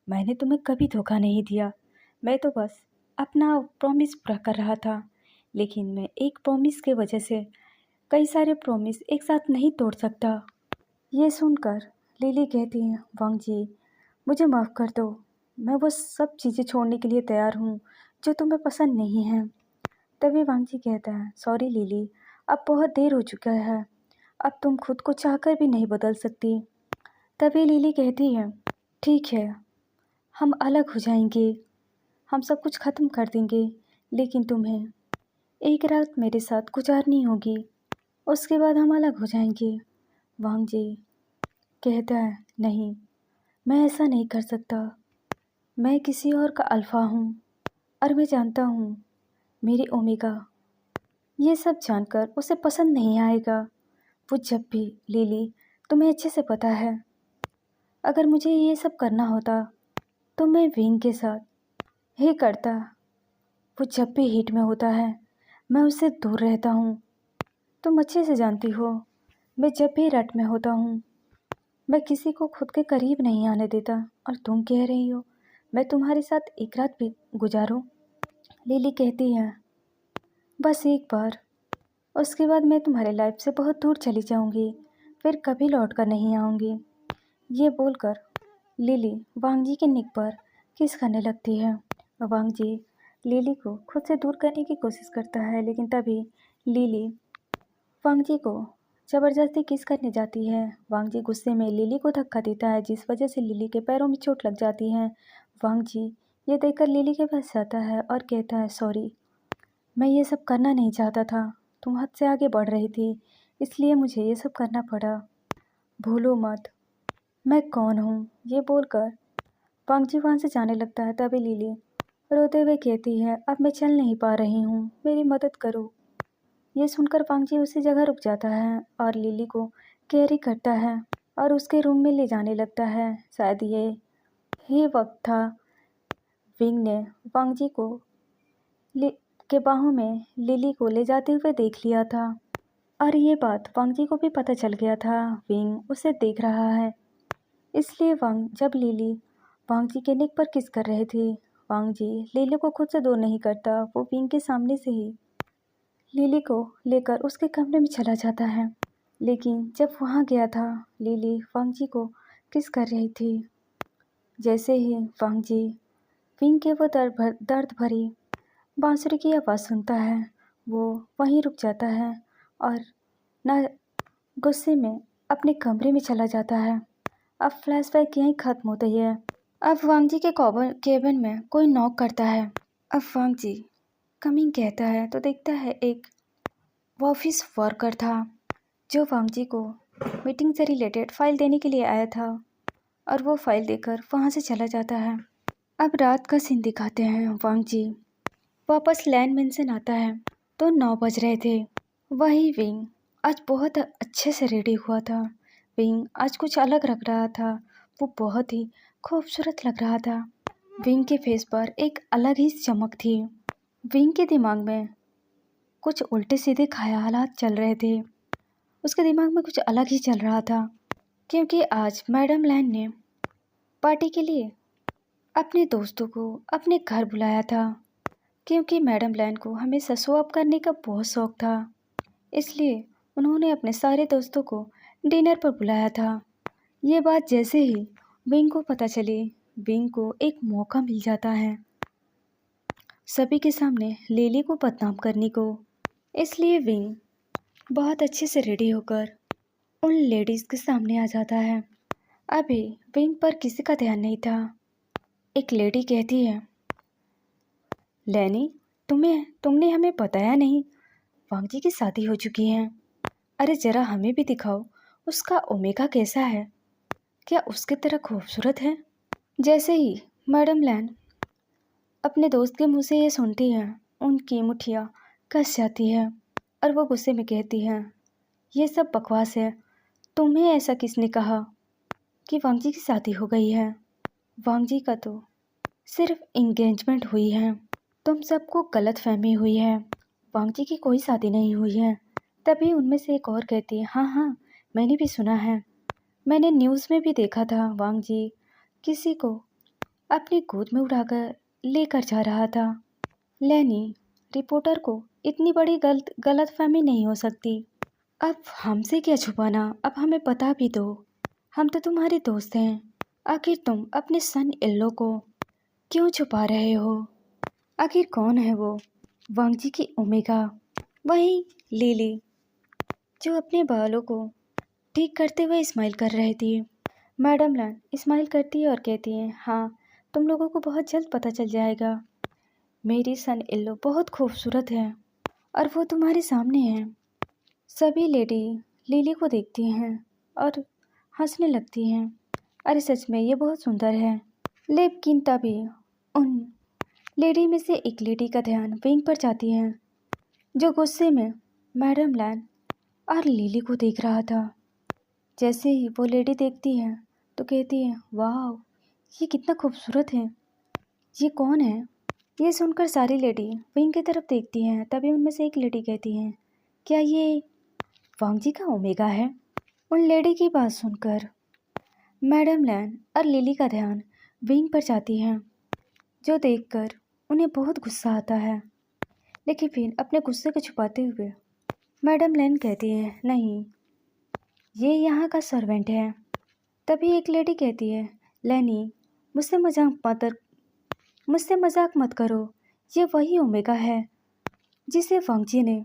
मैंने तुम्हें कभी धोखा नहीं दिया, मैं तो बस अपना प्रॉमिस पूरा कर रहा था। लेकिन मैं एक प्रॉमिस के वजह से कई सारे प्रॉमिस एक साथ नहीं तोड़ सकता। ये सुनकर लिली कहती है, वांग जी मुझे माफ़ कर दो, मैं वो सब चीज़ें छोड़ने के लिए तैयार हूँ जो तुम्हें पसंद नहीं है। तभी वांग जी कहता है, सॉरी लिली, अब बहुत देर हो चुका है, अब तुम खुद को चाहकर भी नहीं बदल सकती। तभी लिली कहती है, ठीक है हम अलग हो जाएंगे, हम सब कुछ ख़त्म कर देंगे, लेकिन तुम्हें एक रात मेरे साथ गुजारनी होगी, उसके बाद हम अलग हो जाएंगे। वांग जी कहता है, नहीं मैं ऐसा नहीं कर सकता, मैं किसी और का अल्फ़ा हूँ और मैं जानता हूँ मेरी ओमेगा ये सब जानकर उसे पसंद नहीं आएगा। वो जब भी लिली तुम्हें अच्छे से पता है अगर मुझे ये सब करना होता तो मैं विंग के साथ ही करता। वो जब भी हीट में होता है मैं उससे दूर रहता हूँ। तुम अच्छे से जानती हो मैं जब भी रट में होता हूँ मैं किसी को खुद के करीब नहीं आने देता, और तुम कह रही हो मैं तुम्हारे साथ एक रात भी गुजारूं? लिली कहती है, बस एक बार, उसके बाद मैं तुम्हारे लाइफ से बहुत दूर चली जाऊंगी, फिर कभी लौट कर नहीं आऊंगी। ये बोलकर लिली वांग जी के निक पर किस करने लगती है। वांग जी लिली को खुद से दूर करने की कोशिश करता है, लेकिन तभी लिली वांग जी को ज़बरदस्ती किस करने जाती है। वांग जी गुस्से में लिली को धक्का देता है जिस वजह से लिली के पैरों में चोट लग जाती है। वांग जी ये देखकर लिली के पास जाता है और कहता है, सॉरी मैं ये सब करना नहीं चाहता था, तुम हद से आगे बढ़ रही थी इसलिए मुझे ये सब करना पड़ा, भूलो मत मैं कौन हूँ। ये बोलकर वांग जी वहाँ से जाने लगता है। तभी लिली रोते हुए कहती है, अब मैं चल नहीं पा रही हूँ, मेरी मदद करो। ये सुनकर वांग जी उसी जगह रुक जाता है और लिली को कैरी करता है और उसके रूम में ले जाने लगता है। शायद ये ही वक्त था विंग ने वांग जी को के बाहों में लिली को ले जाते हुए देख लिया था और ये बात वांग जी को भी पता चल गया था। विंग उसे देख रहा है, इसलिए जब लिली वांग जी के नेक पर किस कर रहे थे, वांग जी लिली को खुद से दूर नहीं करता, वो विंग के सामने से ही लिली को लेकर उसके कमरे में चला जाता है। लेकिन जब वहाँ गया था, लिली वांग जी को किस कर रही थी। जैसे ही वांग जी विंग के वो दर्द भरी बांसुरी की आवाज़ सुनता है, वो वहीं रुक जाता है और ना गुस्से में अपने कमरे में चला जाता है। अब फ्लैशबैक यहीं ख़त्म होती है। अब वांग जी के केबिन में कोई नॉक करता है। अब वांग जी कमिंग कहता है तो देखता है एक ऑफिस वर्कर था जो वांग जी को मीटिंग से रिलेटेड फाइल देने के लिए आया था और वो फाइल देकर वहाँ से चला जाता है। अब रात का सीन दिखाते हैं। वांग जी वापस लैंड मेंशन आता है तो 9 बज रहे थे। वही विंग आज बहुत अच्छे से रेडी हुआ था। विंग आज कुछ अलग लग रहा था, वो बहुत ही खूबसूरत लग रहा था। विंग के फेस पर एक अलग ही चमक थी। विंग के दिमाग में कुछ उल्टे सीधे ख्यालात चल रहे थे, उसके दिमाग में कुछ अलग ही चल रहा था, क्योंकि आज मैडम लैन ने पार्टी के लिए अपने दोस्तों को अपने घर बुलाया था। क्योंकि मैडम लैन को हमेशा शो अप करने का बहुत शौक था, इसलिए उन्होंने अपने सारे दोस्तों को डिनर पर बुलाया था। ये बात जैसे ही विंग को पता चली, विंग को एक मौका मिल जाता है सभी के सामने लिली को बदनाम करने को। इसलिए विंग बहुत अच्छे से रेडी होकर उन लेडीज़ के सामने आ जाता है। अभी विंग पर किसी का ध्यान नहीं था। एक लेडी कहती है, लैनी, तुमने हमें बताया नहीं, वांग जी की शादी हो चुकी है। अरे ज़रा हमें भी दिखाओ, उसका ओमेगा कैसा है, क्या उसकी तरह खूबसूरत है। जैसे ही मैडम लैन अपने दोस्त के मुंह से ये सुनती हैं, उनकी मुठिया कस जाती है और वो गुस्से में कहती है, ये सब बकवास है। तुम्हें ऐसा किसने कहा कि वांग जी की शादी हो गई है? वांग जी का तो सिर्फ इंगेजमेंट हुई है। तुम सबको गलत फहमी हुई है, वांग जी की कोई शादी नहीं हुई है। तभी उनमें से एक और कहती है, हाँ हाँ, मैंने भी सुना है, मैंने न्यूज़ में भी देखा था, वांग जी किसी को अपनी गोद में उठाकर लेकर जा रहा था। लैनी, रिपोर्टर को इतनी बड़ी गलत फहमी नहीं हो सकती। अब हमसे क्या छुपाना, अब हमें बता भी दो, हम तो तुम्हारे दोस्त हैं। आखिर तुम अपने सन इल्लो को क्यों छुपा रहे हो? आखिर कौन है वो? वांग जी की ओमेगा, वही लिली जो अपने बालों को ठीक करते हुए स्माइल कर रही थी। मैडम लैन स्माइल करती है और कहती है, हाँ, तुम लोगों को बहुत जल्द पता चल जाएगा, मेरी सन इल्लो बहुत खूबसूरत है और वो तुम्हारे सामने है। सभी लेडी लिली को देखती हैं और हंसने लगती हैं, अरे सच में ये बहुत सुंदर है। लेकिन तभी उन लेडी में से एक लेडी का ध्यान विंग पर जाती है, जो गुस्से में मैडम लैन और लिली को देख रहा था। जैसे ही वो लेडी देखती है तो कहती है, वाह, ये कितना खूबसूरत है, ये कौन है? ये सुनकर सारी लेडी विंग की तरफ देखती हैं। तभी उनमें से एक लेडी कहती है, क्या ये वांग जी का ओमेगा है? उन लेडी की बात सुनकर मैडम लैन और लिली का ध्यान विंग पर जाती है, जो देखकर उन्हें बहुत गुस्सा आता है। लेकिन फिर अपने गुस्से को छुपाते हुए मैडम लैन कहती है, नहीं, ये यहाँ का सर्वेंट है। तभी एक लेडी कहती है, लैनी, मुझसे मजाक मत करो, ये वही ओमेगा है जिसे वांग जी ने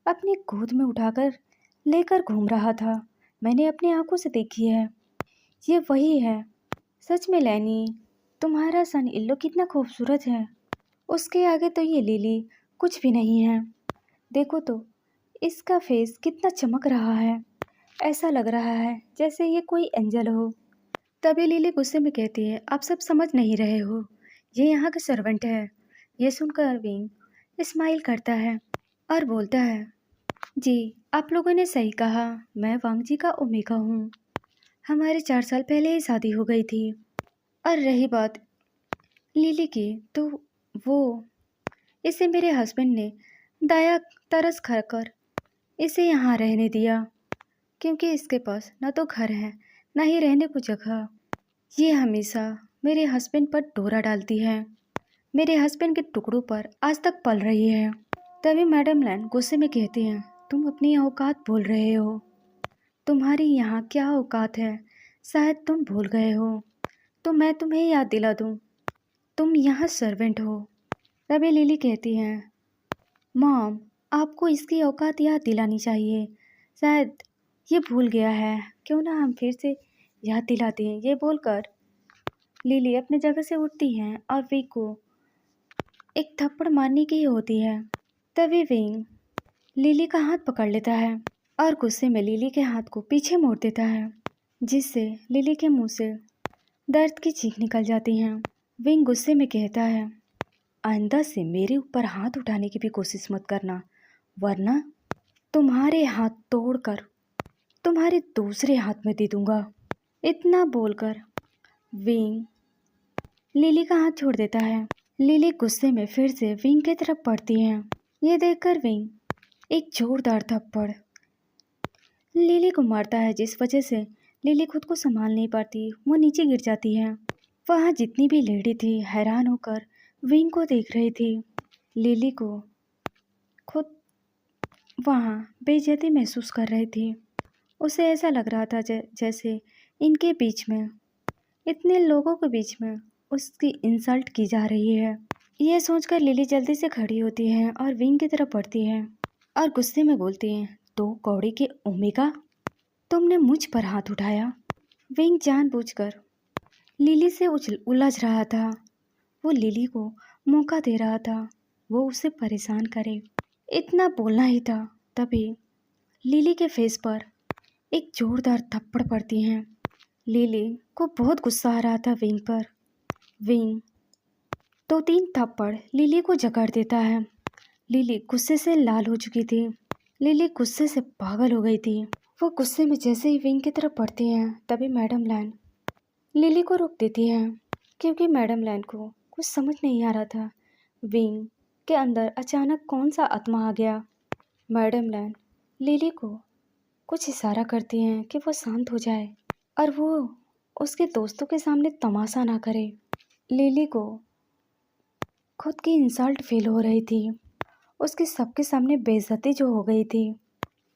अपनी गोद में उठाकर लेकर घूम रहा था। मैंने अपनी आंखों से देखी है, ये वही है। सच में लैनी, तुम्हारा सन इल्लो कितना खूबसूरत है, उसके आगे तो ये लिली कुछ भी नहीं है। देखो तो इसका फेस कितना चमक रहा है, ऐसा लग रहा है जैसे ये कोई एंजल हो। तभी लिली गुस्से में कहती है, आप सब समझ नहीं रहे हो, ये यहाँ का सर्वेंट है। ये सुनकर विंग स्माइल करता है और बोलता है, जी, आप लोगों ने सही कहा, मैं वांग जी का ओमेगा हूँ। हमारे 4 साल पहले ही शादी हो गई थी। और रही बात लिली की, तो वो इसे मेरे हस्बैंड ने दया तरस खाकर इसे यहाँ रहने दिया, क्योंकि इसके पास ना तो घर है ना ही रहने को जगह। ये हमेशा मेरे हस्बैंड पर डोरा डालती है, मेरे हस्बैंड के टुकड़ों पर आज तक पल रही है। तभी मैडम लैन गुस्से में कहती हैं, तुम अपनी औकात भूल रहे हो। तुम्हारी यहाँ क्या औकात है, शायद तुम भूल गए हो। तो मैं तुम्हें याद दिला दूँ, तुम यहाँ सर्वेंट हो। तभी लिली कहती है, मॉम आपको इसकी औकात याद दिलानी चाहिए, शायद ये भूल गया है, क्यों ना हम फिर से याद दिलाते हैं। ये बोलकर लिली अपनी जगह से उठती हैं और विंग को एक थप्पड़ मारने की होती है। तभी विंग लिली का हाथ पकड़ लेता है और गुस्से में लिली के हाथ को पीछे मोड़ देता है, जिससे लिली के मुंह से दर्द की चीख निकल जाती है। विंग गुस्से में कहता है, आइंदा से मेरे ऊपर हाथ उठाने की भी कोशिश मत करना, वरना तुम्हारे हाथ तोड़कर तुम्हारे दूसरे हाथ में दे दूंगा। इतना बोलकर विंग लिली का हाथ छोड़ देता है। लिली गुस्से में फिर से विंग की तरफ बढ़ती है। ये देखकर विंग एक जोरदार थप्पड़ लिली को मारता है, जिस वजह से लिली खुद को संभाल नहीं पाती, वो नीचे गिर जाती है। वहाँ जितनी भी लेडी थी हैरान होकर विंग को देख रही थी। लिली को खुद वहाँ बेइज्जती महसूस कर रही थी। उसे ऐसा लग रहा था जैसे इनके बीच में, इतने लोगों के बीच में उसकी इंसल्ट की जा रही है। यह सोचकर लिली जल्दी से खड़ी होती है और विंग की तरफ बढ़ती है और गुस्से में बोलती है, तो कौड़ी के ओमेगा, तुमने मुझ पर हाथ उठाया। विंग जानबूझकर लिली से उलझ रहा था। वो लिली को मौका दे रहा था, वो उसे परेशान करे, इतना बोलना ही था। तभी लिली के फेस पर एक जोरदार थप्पड़ पड़ती है। लिली को बहुत गुस्सा आ रहा था विंग पर। विंग 2-3 थप्पड़ लिली को जकड़ देता है। लिली गुस्से से लाल हो चुकी थी। लिली गुस्से से पागल हो गई थी। वो गुस्से में जैसे ही विंग की तरफ बढ़ती हैं, तभी मैडम लैन लिली को रोक देती है, क्योंकि मैडम लैन को कुछ समझ नहीं आ रहा था विंग के अंदर अचानक कौन सा आत्मा आ गया। मैडम लैन लिली को कुछ इशारा करती हैं कि वो शांत हो जाए और वो उसके दोस्तों के सामने तमाशा ना करे। लिली को खुद की इंसल्ट फील हो रही थी, उसके सबके सामने बेइज्जती जो हो गई थी।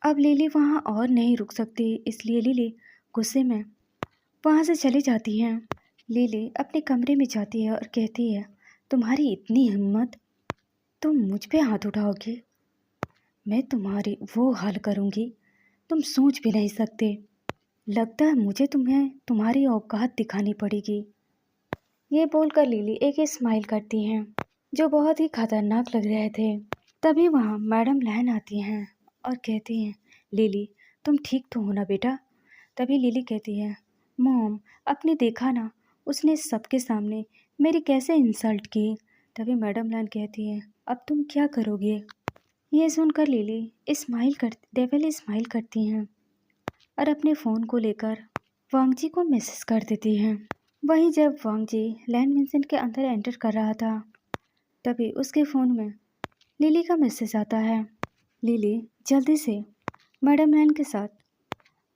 अब लिली वहाँ और नहीं रुक सकती, इसलिए लिली गुस्से में वहाँ से चली जाती है। लिली अपने कमरे में जाती है और कहती है, तुम्हारी इतनी हिम्मत, तुम मुझ पे हाथ उठाओगे, मैं तुम्हारी वो हाल करूँगी तुम सोच भी नहीं सकते। लगता है मुझे तुम्हें तुम्हारी औकात दिखानी पड़ेगी। ये बोलकर लिली एक स्माइल करती हैं, जो बहुत ही खतरनाक लग रहे थे। तभी वहाँ मैडम लैन आती हैं और कहती हैं, लिली तुम ठीक तो हो ना बेटा। तभी लिली कहती है, मॉम आपने देखा ना, उसने सबके सामने मेरी कैसे इंसल्ट की। तभी मैडम लैन कहती है, अब तुम क्या करोगे। ये सुनकर लिली स्माइल करती हैं और अपने फ़ोन को लेकर वांगजी को मैसेज कर देती हैं। वहीं जब वांगजी लैंड मेंशन के अंदर एंटर कर रहा था, तभी उसके फ़ोन में लिली का मैसेज आता है। लिली जल्दी से मैडम लैन के साथ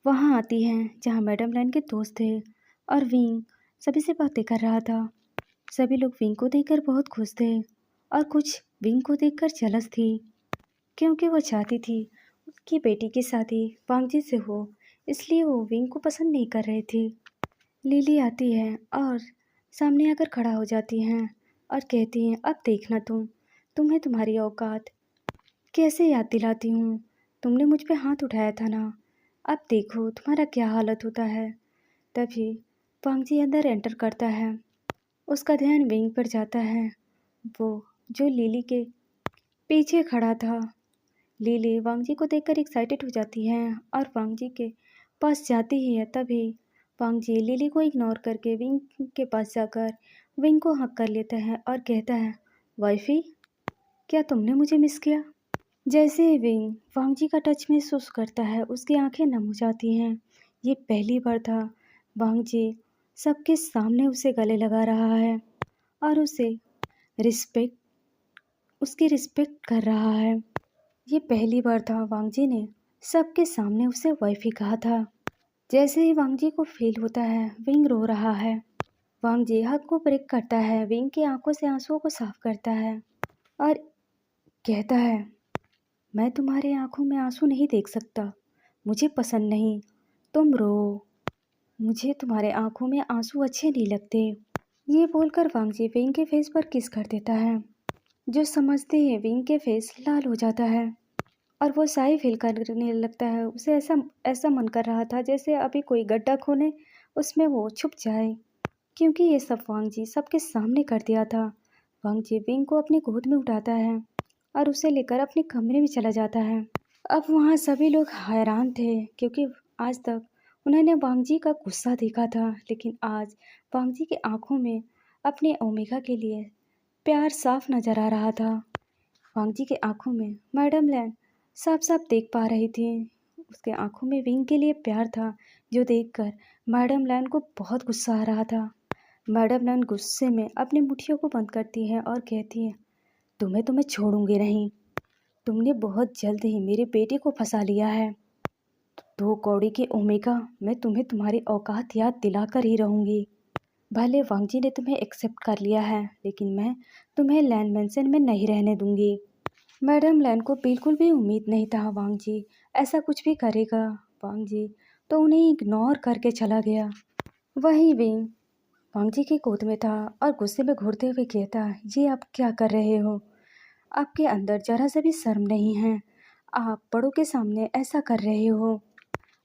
वहाँ आती हैं, जहाँ मैडम लैन के दोस्त थे और विंग सभी से बातें कर रहा था। सभी लोग विंग को देखकर बहुत खुश थे और कुछ विंग को देखकर जेलस थी, क्योंकि वो चाहती थी उसकी बेटी की शादी वांगजी से हो, इसलिए वो विंग को पसंद नहीं कर रही थी। लिली आती है और सामने आकर खड़ा हो जाती हैं और कहती हैं, अब देखना तुम्हें तुम्हारी औकात कैसे याद दिलाती हूँ। तुमने मुझ पे हाथ उठाया था ना, अब देखो तुम्हारा क्या हालत होता है। तभी वांगजी अंदर एंटर करता है, उसका ध्यान विंग पर जाता है, वो जो लिली के पीछे खड़ा था। लिली वांगजी को देखकर एक्साइटेड हो जाती है और वांगजी के पास जाती ही है। तभी वांगजी लिली को इग्नोर करके विंग के पास जाकर विंग को हक कर लेता है और कहता है, वाइफी क्या तुमने मुझे मिस किया। जैसे ही विंग वांगजी का टच महसूस करता है, उसकी आंखें नम हो जाती हैं। ये पहली बार था वांगजी सबके सामने उसे गले लगा रहा है और उसे रिस्पेक्ट उसकी रिस्पेक्ट कर रहा है। ये पहली बार था वांग जी ने सबके सामने उसे वाइफी कहा था। जैसे ही वांग जी को फील होता है विंग रो रहा है। वांग जी हक को ब्रेक करता है, विंग की आंखों से आंसुओं को साफ करता है और कहता है, मैं तुम्हारे आंखों में आंसू नहीं देख सकता, मुझे पसंद नहीं, तुम रो, मुझे तुम्हारे आंखों में आंसू अच्छे नहीं लगते। ये बोलकर वांग जी विंग के फेस पर किस कर देता है। जो समझते हैं विंग के फेस लाल हो जाता है और वो शाही फील करने लगता है। उसे ऐसा ऐसा मन कर रहा था जैसे अभी कोई गड्ढा खोने उसमें वो छुप जाए, क्योंकि ये सब वांग जी सबके सामने कर दिया था। वांग जी विंग को अपनी गोद में उठाता है और उसे लेकर अपने कमरे में चला जाता है। अब वहाँ सभी लोग हैरान थे, क्योंकि आज तक उन्होंने वांग जी का गुस्सा देखा था, लेकिन आज वांग जी की आंखों में अपने ओमेगा के लिए प्यार साफ नजर आ रहा था। वांग जी की आंखों में मैडम लैन साफ साफ देख पा रही थी। उसके आंखों में विंग के लिए प्यार था, जो देखकर मैडम लैन को बहुत गुस्सा आ रहा था। मैडम लैन गुस्से में अपनी मुट्ठियों को बंद करती है और कहती है, तुम्हें छोड़ूंगी नहीं, तुमने बहुत जल्द ही मेरे बेटे को फंसा लिया है। 2 कौड़ी के ओमेगा, मैं तुम्हें तुम्हारी औकात याद दिलाकर ही रहूंगी। भले वांग जी ने तुम्हें एक्सेप्ट कर लिया है, लेकिन मैं तुम्हें लैन मेंशन में नहीं रहने दूंगी। मैडम लैन को बिल्कुल भी उम्मीद नहीं था वांग जी ऐसा कुछ भी करेगा। वांग जी तो उन्हें इग्नोर करके चला गया। वहीं विंग वांग जी की गोद में था और गुस्से में घूरते हुए कहता, ये आप क्या कर रहे हो? आपके अंदर जरा सा भी शर्म नहीं है, आप बड़ों के सामने ऐसा कर रहे हो।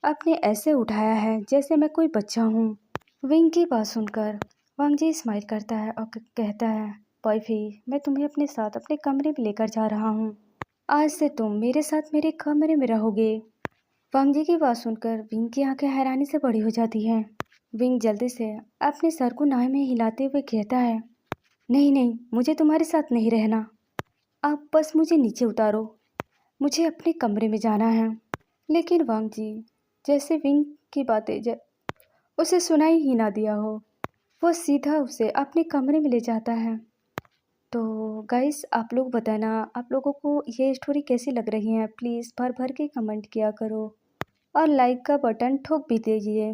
आपने ऐसे उठाया है जैसे मैं कोई बच्चा हूँ। विंग की बात सुनकर वांग जी स्माइल करता है और कहता है, वाइफी, मैं तुम्हें अपने साथ अपने कमरे में लेकर जा रहा हूँ। आज से तुम मेरे साथ मेरे कमरे में रहोगे। वांग जी की बात सुनकर विंग की आंखें हैरानी से बड़ी हो जाती हैं। विंग जल्दी से अपने सर को नाव में हिलाते हुए कहता है, नहीं नहीं, मुझे तुम्हारे साथ नहीं रहना, आप बस मुझे नीचे उतारो, मुझे अपने कमरे में जाना है। लेकिन वांग जी जैसे विंग की बातें उसे सुनाई ही ना दिया हो, वो सीधा उसे अपने कमरे में ले जाता है। तो गाइस, आप लोग बताना आप लोगों को ये स्टोरी कैसी लग रही है। प्लीज़ भर भर के कमेंट किया करो और लाइक का बटन ठोक भी दीजिए।